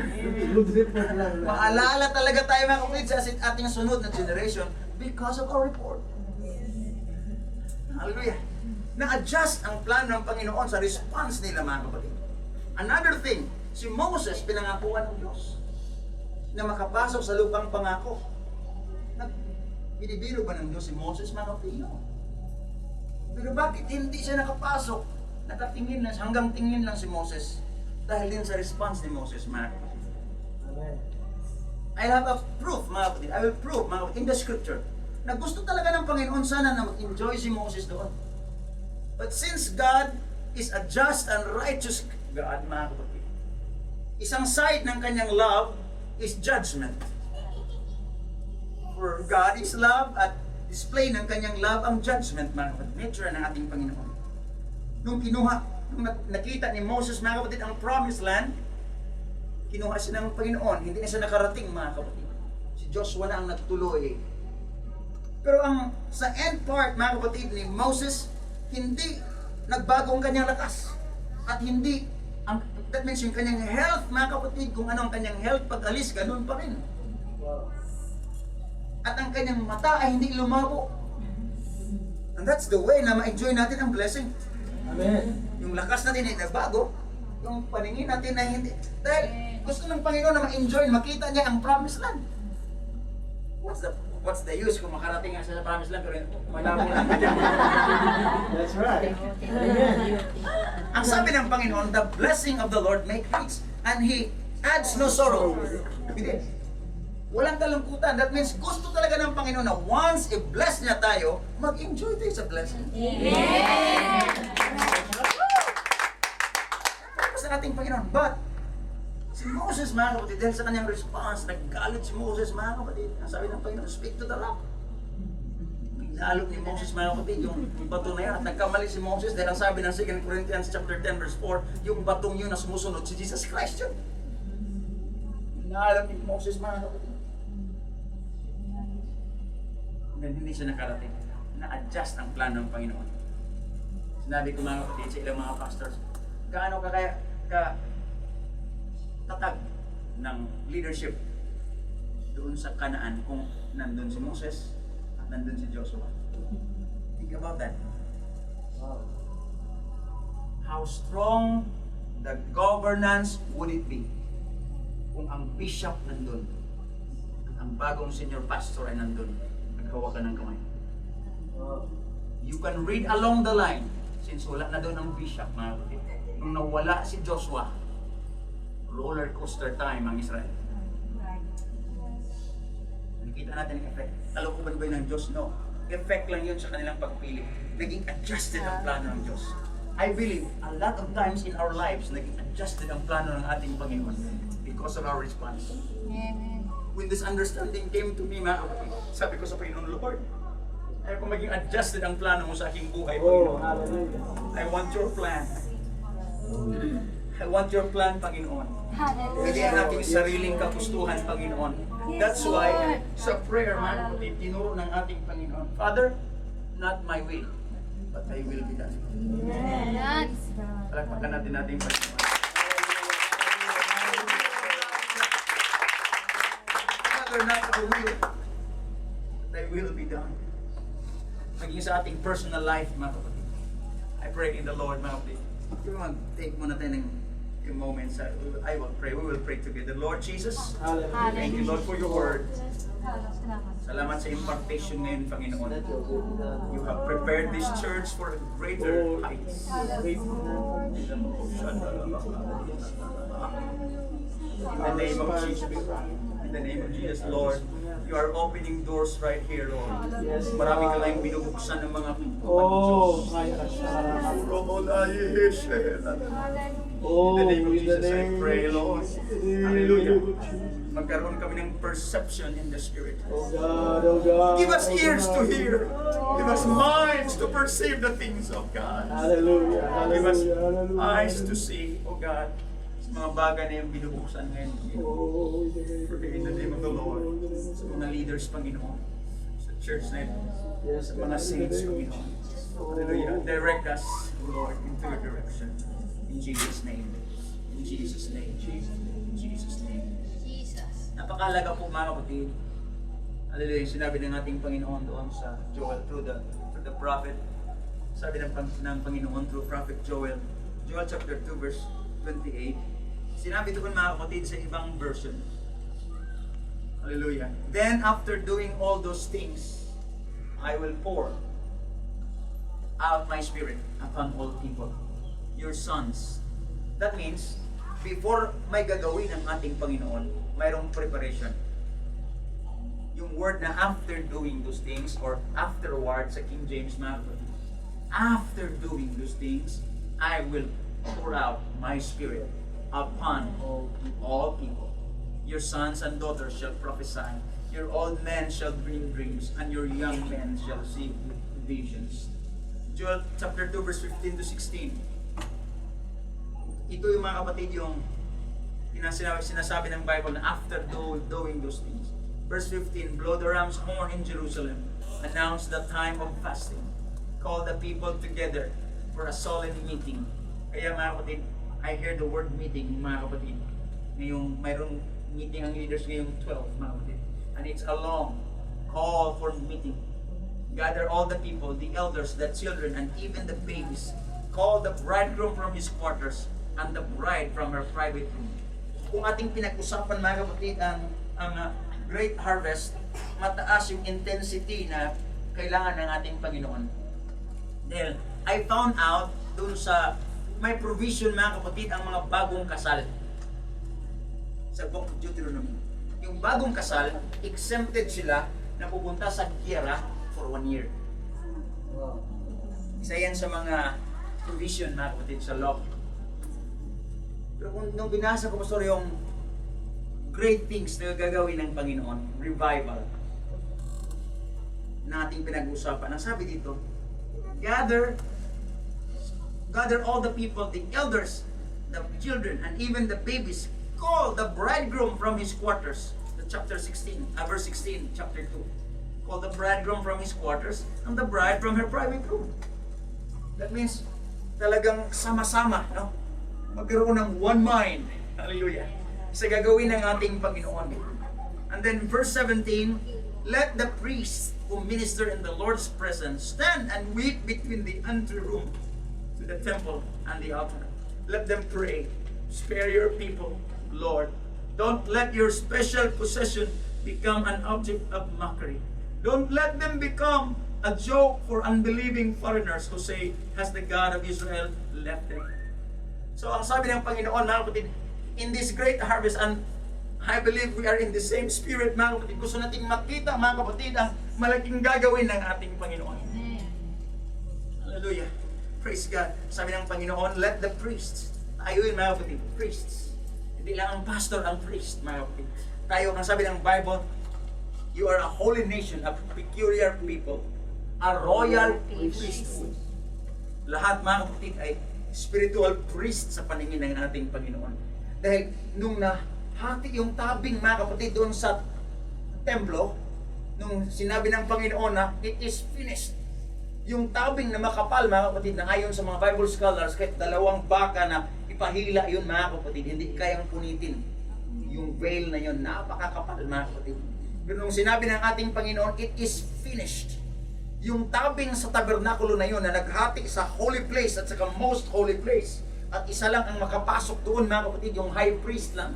Good report lang. Maalala talaga tayo, mga kapatid, sa ating sunod na generation because of our report. Hallelujah. Na-adjust ang plan ng Panginoon sa response nila, mga kapatid. Another thing, si Moses pinangakuan ng Diyos na makapasok sa lupang pangako. Binibiro ba ng Diyos si Moses, mga kapatid? No. Pero bakit hindi siya nakapasok? Nakatingin lang, hanggang tingin lang si Moses. Dahil din sa response ni Moses, mga kapatid. Amen. I have a proof, mga kapatid. I will prove, mga kapatid, in the scripture, na gusto talaga ng Panginoon sana na mag-enjoy si Moses doon. But since God is a just and righteous God, mga kapatid, isang side ng kanyang love is judgment. For God is love at display ng kanyang love ang judgment, mga kapatid. Nature ng ating Panginoon. Nung nakita ni Moses, mga kapatid, ang promised land, kinuha siya ng Panginoon. Hindi na siya nakarating, mga kapatid. Si Joshua na ang nagtuloy. Pero sa end part, mga kapatid, ni Moses, hindi nagbago ang kanyang lakas. At hindi, that means yung kanyang health, mga kapatid, kung ano ang kanyang health, pag alis, ganun pa rin. Wow. At ang kanyang mata ay hindi lumabo. And that's the way na ma-enjoy natin ang blessing. Amen. Yung lakas natin ay nagbago, yung paningin natin ay hindi. Dahil gusto ng Panginoon na ma-enjoy, makita niya ang promised land. What's the use kung makarating nga siya sa promised land pero malabo lang. That's right. Amen. Ang sabi ng Panginoon, the blessing of the Lord make rich, and He adds no sorrow. Walang kalungkutan. That means gusto talaga ng Panginoon na once i-bless niya tayo, mag-enjoy tayo sa blessing. Amen. Tapos sa ating Panginoon. But, si Moses, mga kapatid, dahil sa kanyang response, naggalit si Moses, mga kapatid. Ang sabi ng Panginoon, speak to the rock. Pinalog ni Moses, mga kapatid, yung bato na yan. At nagkamali si Moses dahil ang sabi ng 2 Corinthians chapter 10 verse 4, yung batong yun na sumusunod si Jesus Christ yun. Pinalog ni Moses, mga kapatid. Hanggang hindi siya nakarating. Na-adjust ang plan ng Panginoon. Sinabi ko, mga kapatid, sa ilang mga pastors, gaano ka kaya tatag ng leadership doon sa Kanaan kung nandun si Moses at nandun si Joshua. Think about that. Wow. How strong the governance would it be kung ang bishop nandun at ang bagong senior pastor ay nandun, naghawakan ng kamay. Wow. You can read along the line since wala na doon ang bishop, mga kapatid. Nung nawala si Joshua, roller coaster time ang Israel. Nakikita natin ang effect. Kalooban ba yun ng Diyos? No. Effect lang yun sa kanilang pagpili. Naging adjusted ang plano ng Diyos. I believe a lot of times in our lives, naging adjusted ang plano ng ating Panginoon because of our response. Amen. When this understanding came to me, mga kapatid, sabi ko sa Panginoon, Lord, ayaw ko maging adjusted ang plano mo sa aking buhay, Oh, Panginoon. hallelujah. I want your plan. I want your plan, Panginoon. Hindi ang aking sariling kagustuhan, Panginoon. That's why, sa prayer, mga kapatid, tinuro ng ating Panginoon, Father, not my will, but thy will be done. Amen. Palakpakan natin ating Panginoon. Father, not our will, but thy will be done. Maging sa ating personal life, mga kapatid. I pray in the Lord, mga kapatid. Kung mag-take muna tayo ng few moments, I will pray. We will pray together. Lord Jesus, Hallelujah. thank you, Lord, for your word. Salamat sa impartation ngayon, Panginoon. Let your will be done. You have prepared this church for greater heights. In the name of Jesus, in the name of Jesus, Lord, you are opening doors right here, Lord. Yes, Marami ka God. lang binubuksan ng mga Oh, kaya siya. Oh, In the name of Jesus, I name pray, of Lord. Jesus. Hallelujah. Magkaroon kami ng perception in the Spirit. Oh God, oh God. Give us ears to God. hear. Give us minds to perceive the things of God. Hallelujah, Give us hallelujah, hallelujah. eyes to see, oh God, sa mga bagay na yung binubuksan ngayon. Oh, In the name of the Lord, sa mga leaders, Panginoon, sa church na ito, yes, sa mga saints, Panginoon. Hallelujah. Direct us, O Lord, into your direction. In Jesus' name. In Jesus' name. In Jesus' name. Jesus. Napakahalaga po, mga kapatid. Hallelujah. Sinabi ng ating Panginoon doon sa Joel through the prophet. Sabi ng Panginoon through prophet Joel. Joel chapter 2 verse 28. Sinabi doon, mga kapatid, sa ibang version. Hallelujah. Then after doing all those things, I will pour out my spirit upon all people, your sons. That means, before may gagawin ng ating Panginoon, mayroong preparation. Yung word na after doing those things, or afterward sa King James, mga kapatid, after doing those things, I will pour out my spirit upon all people. Your sons and daughters shall prophesy. Your old men shall dream dreams, and your young men shall see visions. Joel chapter 2 verse 15 to 16. Ito yung, mga kapatid, yung sinasabi ng Bible na after doing those things. Verse 15, blow the ram's horn in Jerusalem, announce the time of fasting, call the people together for a solemn meeting. Kaya, mga kapatid, I hear the word meeting, mga kapatid. Ngayong mayroong meeting ang leaders ngayong 12, mga kapatid. And it's a long call for meeting. Gather all the people, the elders, the children, and even the babies. Call the bridegroom from his quarters and the bride from her private room. Kung ating pinag-usapan, mga kapatid, ang great harvest, mataas yung intensity na kailangan ng ating Panginoon. Dahil I found out dun sa may provision, mga kapatid, ang mga bagong kasal. Sa Book of Deuteronomy. Yung bagong kasal, exempted sila na pupunta sa giyera for 1 year. Isa yan sa mga provision, mga kapatid, sa law. Pero nung binasa ko, Pastor, yung great things na gagawin ng Panginoon, revival, na ating pinag-usapan. Ang sabi dito, gather all the people, the elders, the children, and even the babies, call the bridegroom from his quarters. Chapter 16, verse 16, chapter 2. Call the bridegroom from his quarters and the bride from her private room. That means, talagang sama-sama, no? Magkaroon ng one mind. Hallelujah. Sa gagawin ng ating Panginoon. And then verse 17, let the priests who minister in the Lord's presence stand and weep between the entry room to the temple and the altar. Let them pray. Spare your people, Lord. Don't let your special possession become an object of mockery. Don't let them become a joke for unbelieving foreigners who say, has the God of Israel left them? So ang sabi ng Panginoon, mga kapatid, in this great harvest, and I believe we are in the same spirit, mga kapatid. Gusto nating makita, mga kapatid, ang malaking gagawin ng ating Panginoon. Hallelujah. Praise God. Sabi ng Panginoon, let the priests, tayo yun, mga kapatid, priests. Hindi lang ang pastor ang priest, mga kapatid. Tayo, ang sabi ng Bible, you are a holy nation, a peculiar people, a royal priesthood. Lahat, mga kapatid, ay spiritual priest sa paningin ng ating Panginoon. Dahil nung nahati yung tabing, mga kapatid, doon sa templo, nung sinabi ng Panginoon na it is finished, yung tabing na makapal, mga kapatid, na ayon sa mga Bible scholars, kahit 2 baka na ipahila yun, mga kapatid, hindi kayang punitin. Yung veil na yun, napakakapal, mga kapatid. Pero nung sinabi ng ating Panginoon, it is finished, yung tabing sa tabernakulo na yun na naghati sa holy place at sa most holy place, at isa lang ang makapasok doon, mga kapatid, yung high priest lang.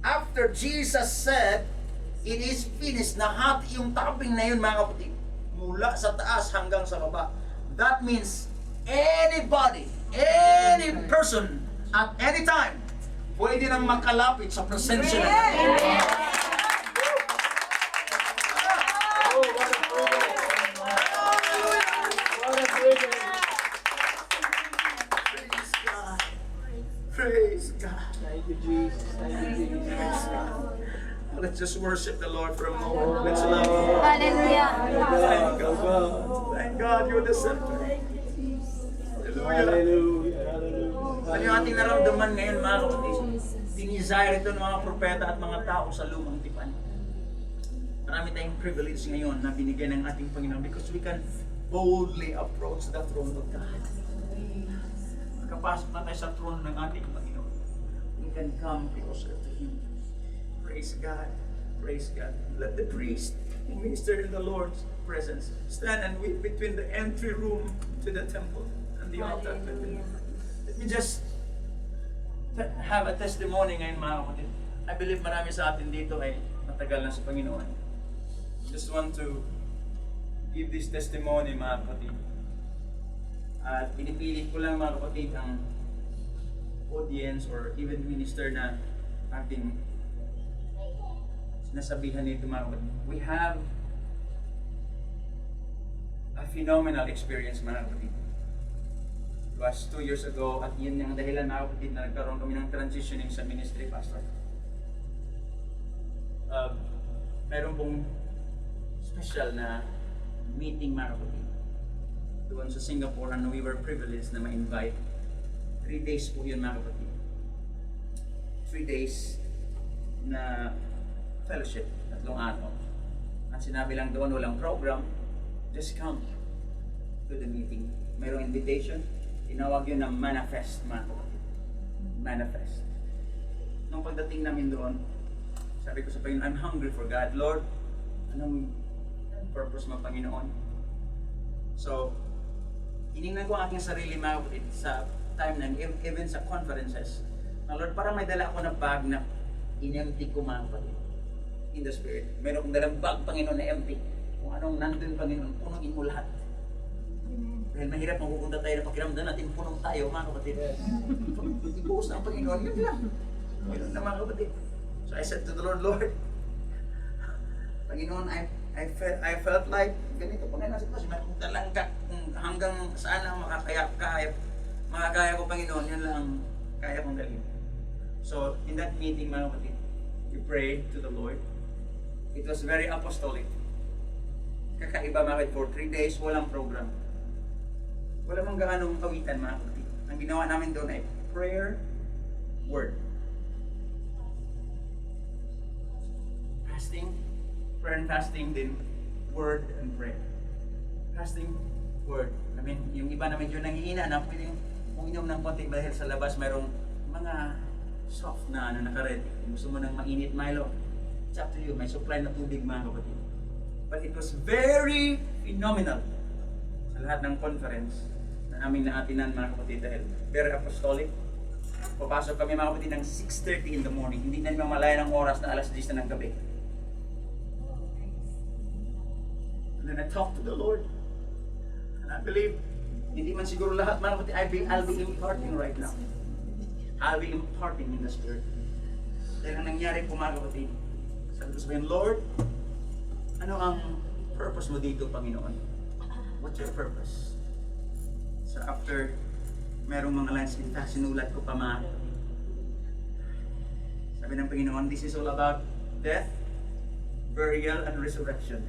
After Jesus said, it is finished, nahati yung tabing na yun, mga kapatid, mula sa taas hanggang sa baba. That means anybody, any person, at any time, pwede nang makalapit sa presensya ng Panginoon. Oh, what a privilege. What a privilege. Praise God. Praise God. Thank you, Jesus. Thank you, Jesus. Let's just worship the Lord for a moment. Let's love Him. Hallelujah. Thank Oh, God. God. Thank God, you're the center. Hallelujah. Hallelujah. Hallelujah. Ano yung ating naramdaman ngayon, mga kapatid? Dinisire ito ng mga propeta at mga tao sa lumang tipan. Marami tayong privilege ngayon na binigyan ng ating Panginoon because we can boldly approach the throne of God. Makapasok na tayo sa throne ng ating Panginoon. We can come closer to Him. Praise God. Praise God. Let the priest who minister in the Lord's presence stand and weep between the entry room to the temple and the altar. Let me just have a testimony ngayon, mga kapatid. I believe marami sa atin dito ay matagal na sa Panginoon. Just want to give this testimony, mga kapatid. At pinipilit ko lang, mga kapatid, ang audience or even minister na ating sinasabihan nito, mga kapatid. We have a phenomenal experience, mga kapatid. It was 2 years ago at yun yung dahilan, mga kapatid, na nagkaroon kami ng transitioning sa ministry, pastor. Meron pong special na meeting, mga kapatid, doon sa Singapore, and we were privileged na ma-invite. 3 days po yun, mga kapatid. 3 days na fellowship, 3 araw. At sinabi lang doon, walang program, just come to the meeting. Mayroong invitation, tinawag yun na manifest, mga kapatid. Manifest. Nung pagdating namin doon, sabi ko sa Panginoon, I'm hungry for God. Lord, anong purpose mo, Panginoon? So, tinignan ko ang aking sarili, mga kapatid, sa time na, even sa conferences. Na Lord, parang may dala ako na bag na in-empty ko, mga kapatid. In the Spirit. Meron akong dalang bag, Panginoon, na empty. Kung anong nandun, Panginoon, punuin mo lahat. Dahil mahirap mapupunta tayo na pakiramdam natin, punong tayo, mga kapatid. Ibuhos na ang Panginoon, yun lang. Yun na, mga kapatid. So I said to the Lord, Lord, Panginoon, I felt like ganito pa nga nasa sitwasyon. Kung talangka, hanggang saan lang makakaya ko, Panginoon, yun lang ang kaya kong dalhin. So in that meeting, mga kapatid, we prayed to the Lord. It was very apostolic. Kakaiba, mga kapatid, for 3 days, walang program. Wala mang gaanong kawitan, mga kapatid. Ang ginawa namin doon ay prayer, word. Fasting, prayer and fasting din, word and prayer. Fasting, word. I mean, yung iba na medyo nanghihina na pwede yung uminom ng konti dahil sa labas mayroong mga soft na naka-ready. Kung gusto mo ng mainit Milo, it's up to you. May supply na tubig, mga kapatid. But it was very phenomenal sa lahat ng conference na aming naatinan, mga kapatid, dahil very apostolic. Papasok kami, mga kapatid, ng 6:30 in the morning. Hindi na malaya ng oras na alas 10 na ng gabi. And then I talked to the Lord. And I believe, hindi man siguro lahat, mga kapatid, I'll be imparting right now. I'll be imparting in the Spirit. Dahil ang nangyari po mga kapatid, sabi ko sabihin, Lord, ano ang purpose mo dito, Panginoon? What's your purpose? So after merong mga lines, in fact, sinulat ko pa mga kapatid. Sabi ng Panginoon, this is all about death, burial, and resurrection.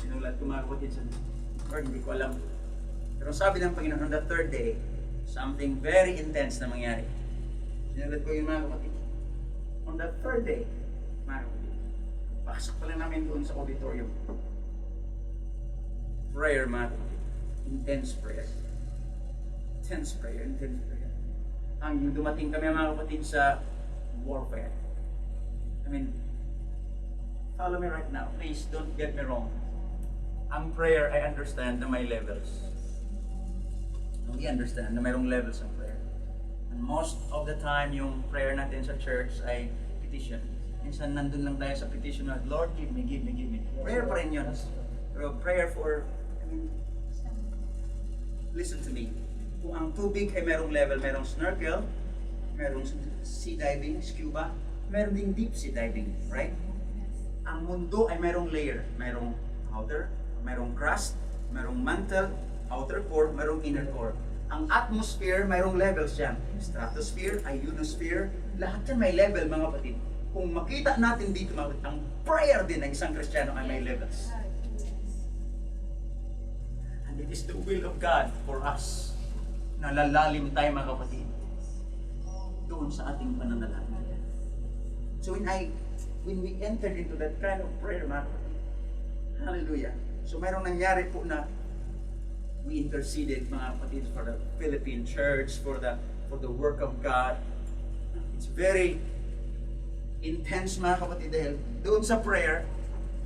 Sinulat ko mga kapatid sa Lord, hindi ko alam. Pero sabi ng Panginoon, on the third day, something very intense na mangyari. Sinulat ko yun mga kapatid. On the third day, mga kapatid, pasok pa lang namin doon sa auditorium. Prayer mga kapatid. Intense prayer. Intense prayer, intense prayer. Ang dumating kami mga kapatid sa warfare. I mean, follow me right now. Please don't get me wrong. Ang prayer, I understand na may levels. We understand na mayroong levels ng prayer. And most of the time, yung prayer natin sa church ay petition. Minsan nandun lang tayo sa petition na, Lord, give me, give me, give me. Prayer pa rin yun. Pero prayer for, listen to me. Kung ang tubig ay merong level, merong snorkel, merong sea diving, scuba, meron ding deep sea diving, right? Ang mundo ay merong layer, merong outer, merong crust, merong mantle, outer core, merong inner core. Ang atmosphere, mayroong levels yan. Stratosphere, ionosphere, lahat yan may level mga kapatid. Kung makita natin dito mga kapatid, ang prayer din ng isang Kristiyano ay may levels. And it is the will of God for us na lalalim tayo mga kapatid doon sa ating pananalangin. So when we entered into that kind of prayer mga kapatid, hallelujah. So mayroong nangyari po na we interceded mga kapatid for the Philippine church, for the work of God. It's very intense mga kapatid dahil doon sa prayer,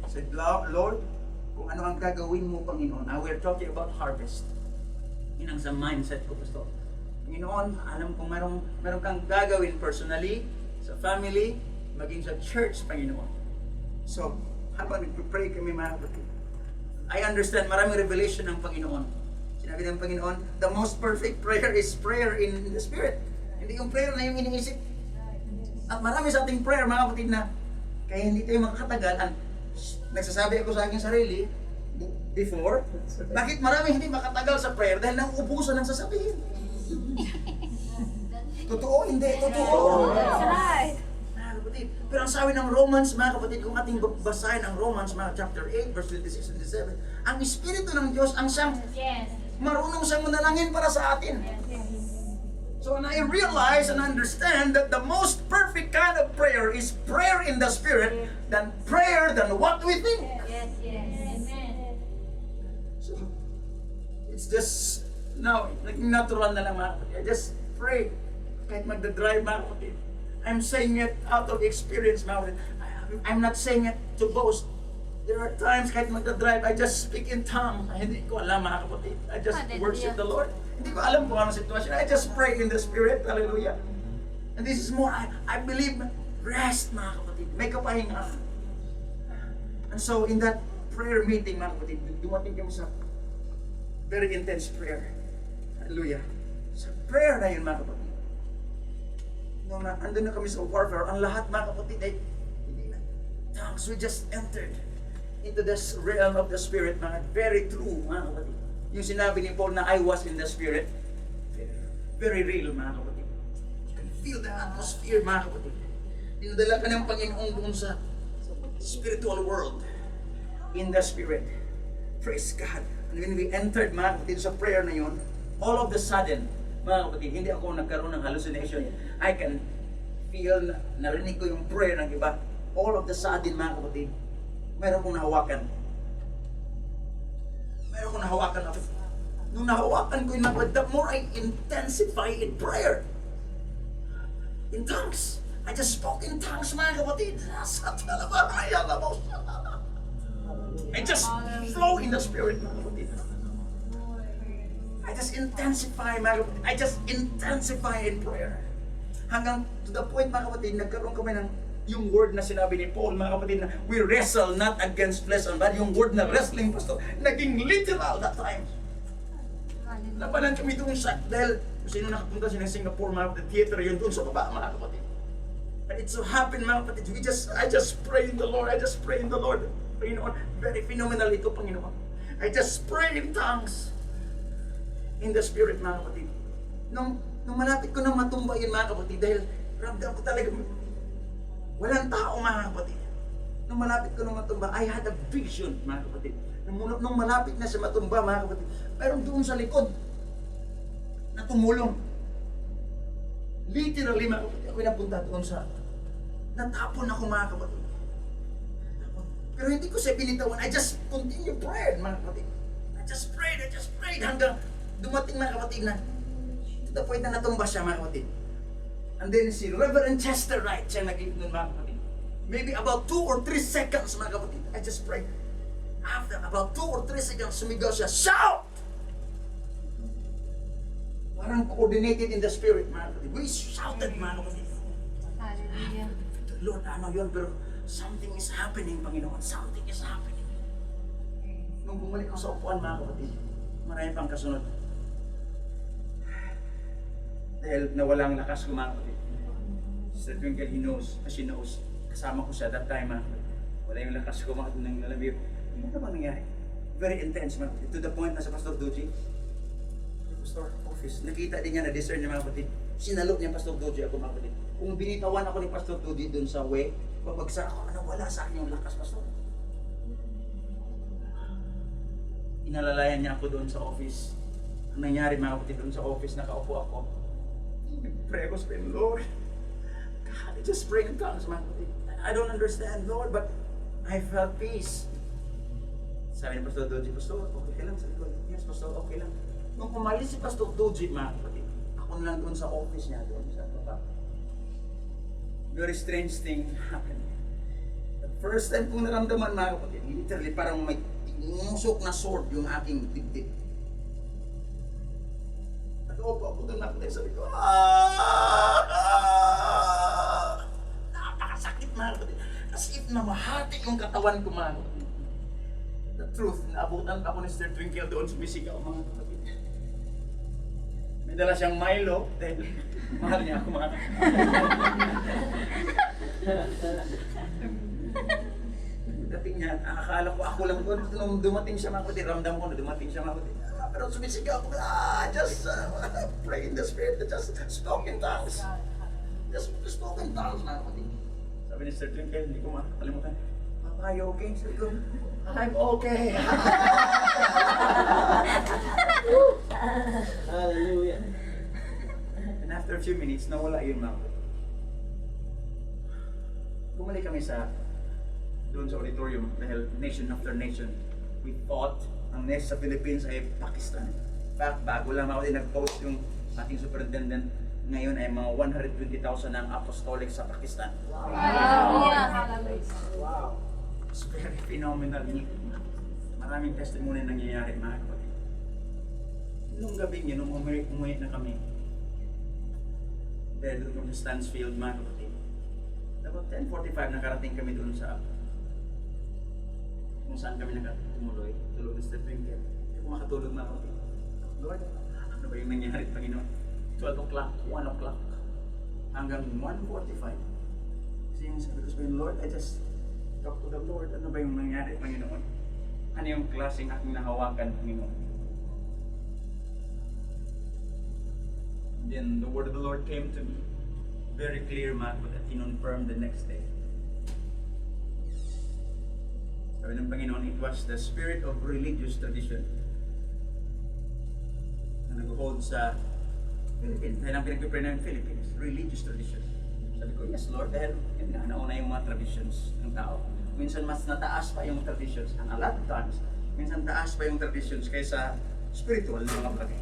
said, Lord, kung ano ang gagawin mo Panginoon, we're talking about harvest. Yun ang sa mindset ko, Pastor. Panginoon, alam kong meron kang gagawin personally, sa family, maging sa church, Panginoon. So, habang nagpipray kami mga kapatid, I understand maraming revelation ng Panginoon. Sinabi ng Panginoon, the most perfect prayer is prayer in the Spirit. Hindi yung prayer na yung iniisip. At marami sa ating prayer, mga kapatid, na kaya hindi tayo makakatagal. And nagsasabi ako sa aking sarili, before, bakit marami hindi makatagal sa prayer dahil nauubusan ng sasabihin. Totoo, hindi. Totoo. That's right. Pero ang sabi ng Romans, mga kapatid, kung ating basahin ang Romans, mga chapter 8, verse 26 and 27, ang Espiritu ng Diyos, ang siyang Yes. marunong siyang manalangin para sa atin. So when I realize and understand that the most perfect kind of prayer is prayer in the Spirit than what we think. Yes, yes. Amen. So, it's just, now, naging natural na lang mga kapatid. I just pray. Kahit magdadrive mga kapatid. I'm saying it out of experience, mga kapatid. I'm not saying it to boast. There are times kahit magdadrive, I just speak in tongues. Hindi ko alam mga kapatid. I just worship the Lord. Hindi ko alam kung anong sitwasyon. I just pray in the Spirit. Hallelujah. And this is more, I believe, rest mga kapatid. May kapahinga. And so in that prayer meeting mga kapatid, dumating kami sa very intense prayer. Hallelujah. Sa prayer na yun mga kapatid. Nung andun na kami sa warfare, ang lahat mga kapatid ay hindi na tongues. We just entered into this realm of the Spirit, mga very true mga kapatid. Yung sinabi ni Paul na I was in the Spirit, very real mga kapatid. You can feel the atmosphere mga kapatid. Dinadala ka ng Panginoon doon sa spiritual world, in the Spirit. Praise God. And when we entered mga kapatid sa prayer na yun, all of the sudden, mga kapatid, hindi ako nagkaroon ng hallucination. I can feel, narinig ko yung prayer ng iba. All of the sudden, mga kapatid, mayroon kong nahawakan. Mayroon kong nahawakan. Nung nahawakan ko yung mga kapatid, the more I intensify in prayer. In tongues. I just spoke in tongues, mga kapatid. I just flow in the Spirit, mga kapatid. I just intensify in prayer. Hanggang to the point, mga kapatid, nagkaroon kami ng yung word na sinabi ni Paul, mga kapatid, na we wrestle not against flesh and blood. Yung word na wrestling, Pastor, naging literal that time. Labanan kami doon sa, dahil Kung sino nakapunta siya ng Singapore, mga kapatid, theater yun doon sa baba, mga kapatid. And it so happened, mga kapatid, I just pray in the Lord, I just pray in the Lord. Panginoon, very phenomenal ito, Panginoon. I just pray in tongues. In the Spirit, mga kapatid. Nung malapit ko nang matumba yun, mga kapatid, dahil ramdam ko talaga, walang tao, mga kapatid. Nung malapit ko nang matumba, I had a vision, mga kapatid. Nung malapit na sa matumba, mga kapatid, mayroong doon sa likod na tumulong. Literally, mga kapatid, ako napunta doon sa natapon ako, mga kapatid. Pero hindi ko siya binitawan. I just continue praying, mga kapatid. I just prayed hanggang dumating, mga kapatid, na to the point na natumba siya, mga kapatid. And then si Reverend Chester Wright siya nag-lead nun, mga kapatid. Maybe about 2 or 3 seconds, mga kapatid. I just prayed. After about 2 or 3 seconds, sumigaw siya, shout! Parang coordinated in the Spirit, mga kapatid. We shouted, mga kapatid. Hallelujah. Lord, ano yun? Pero something is happening, Panginoon. Something is happening. Nung bumalik ko sa upuan, mga kapatid, marami pang kasunod. Dahil nawalang lakas ko, mga kapatid. Sister Twinkle, she knows. Kasama ko siya that time, mga kapatid. Wala yung lakas ko, mga kapatid, nang lalabir. Ano ba nangyari? Very intense, mga kapatid. To the point na sa Pastor Doji, Pastor Office, nakita din niya, na-discern niya, mga kapatid. Sinalok niya Pastor Doji ako, mga kapatid. Kung binitawan ako ni Pastor Doji dun sa way, babagsak ako, wala sa akin yung lakas, Pastor. Inalalayan niya ako doon sa office. Ang nangyari, mga kapatid, doon sa office, nakaupo ako. Pray ko sa Lord. God, I just pray in tongues, mga kapatid. I don't understand, Lord, but I felt peace. Sabi ni Pastor Doji, Pastor, okay lang sa likod. Yes, Pastor, okay lang. Nung umalis si Pastor Doji, mga kapatid, ako na lang doon sa office niya, doon sa baba. Very strange thing happened. The first time kong naramdaman, mga kapatid, literally parang may tinusok na sword yung aking dibdib. Nag-opo ako doon, mga kapatid, sabi ko, napakasakit, mga kapatid. As if na mahati yung katawan ko, mga kapatid. The truth, naabutan ako ni Sister Twinkle doon, sumisigaw, mga kapatid. May dala siyang Milo, dahil mahal niya ako, mga kapatid. Dating niya, akala ko ako lang doon. Nung dumating siya, mga kapatid, ramdam ko na dumating siya, mga kapatid. Pero sumisigaw ako, just pray in the Spirit, just spoke in tongues. Just spoke in tongues, mga kapatid. Sabi ni Sister Twinkle, hindi ko makakalimutan. Papa, you okay? Sabi ko, I'm okay. Hallelujah. And after a few minutes, nawala yun, mga kapatid. Bumalik kami doon sa auditorium dahil nation after nation. We thought ang next sa Philippines ay Pakistan. Bago lang ako din nag-post yung ating superintendent, ngayon ay mga 120,000 ang apostolic sa Pakistan. Wow. It's very phenomenal. Maraming testimony nangyayari, mga kapatid. Nung gabi niya, nung umuwi na kami, dahil doon sa Stansfield, mga kapatid, about 10:45 nakarating kami doon sa kung saan kami nakatumuloy, tulog ni Sister Twinkle. Hindi ko makatulog, mga kapatid. Lord, ano ba yung nangyari, Panginoon? 12 o'clock, 1 o'clock, hanggang 1:45. Kasi yung sabi ko sa Lord, I just talk to the Lord. Ano ba yung nangyari, Panginoon? Ano yung klaseng aking nahawakan, Panginoon? Then the word of the Lord came to me. Very clear, man, but that confirmed the next day. Sabi ng Panginoon, it was the spirit of religious tradition na nag-hold sa Philippines. Dahil ang pinag-pray ng Philippines, religious tradition. Sabi ko, yes Lord, dahil yun nga, nauna yung mga traditions ng tao. Minsan mas nataas pa yung traditions, and a lot of times, minsan taas pa yung traditions kaysa spiritual ng mga bagay.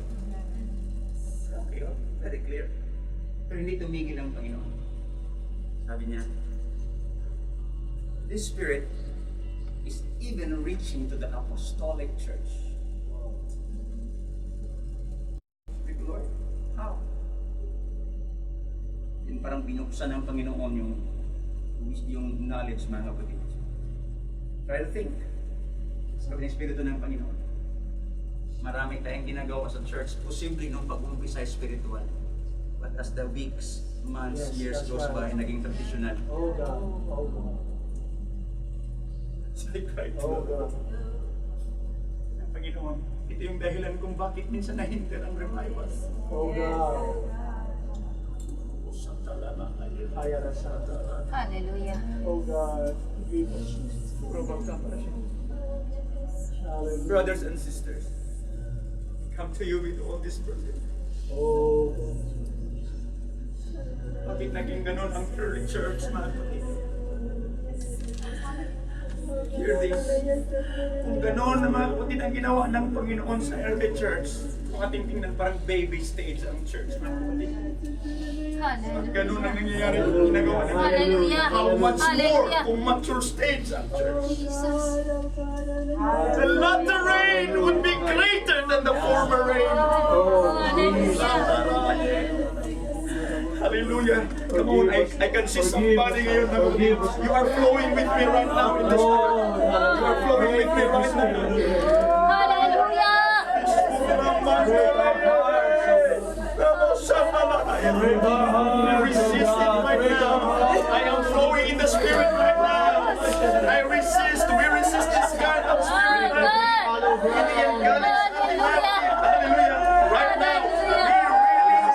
Okay, very clear. Pero hindi tumigil ang Panginoon. Sabi niya, this spirit is even reaching to the apostolic church. Lord, how? Yun parang binuksan ng Panginoon yung knowledge, mga kapatid. Try to think. Sabi ng Espiritu ng Panginoon, marami tayong ginagawa sa church, posible nung pag-umpisa spiritual. But as the weeks, months, Yes, years that's goes by, right. naging traditional. Oh God. Oh God. So I cried, Oh Lord, God. ang Panginoon, ito yung dahilan kung bakit minsan nahindir ang revival. Oh God. Sa talama kayo. Ayarasata. Hallelujah. Oh God. Give us. Hallelujah. Brothers and sisters, come to you with all this burden. Oh. Bakit naging ganun ang early church, mga kapatid? Hear this. Kung ganun na mga kapatid ang ginawa ng Panginoon sa early church, kung ating tingnan parang baby stage ang church, mga kapatid. At Hallelujah. ganun ang nangyayari yung ginagawa ng Hallelujah. How much more Hallelujah. kung mature stage ang church? Jesus. The latter rain would be greater than the former rain. Hallelujah. Come on, I can see somebody ngayon na you are flowing with me right now in the Spirit. You are flowing with me right now. Hallelujah. I resist it right now. I am flowing in the Spirit right now. I resist. We resist this kind of spirit. Gideon got it. Hallelujah. Right now, we really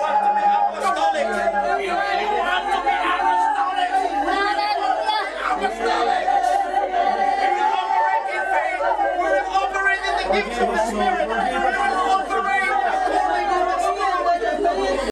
want to be apostolic. We really want to be apostolic. We will operate in faith. We will operate in the gifts of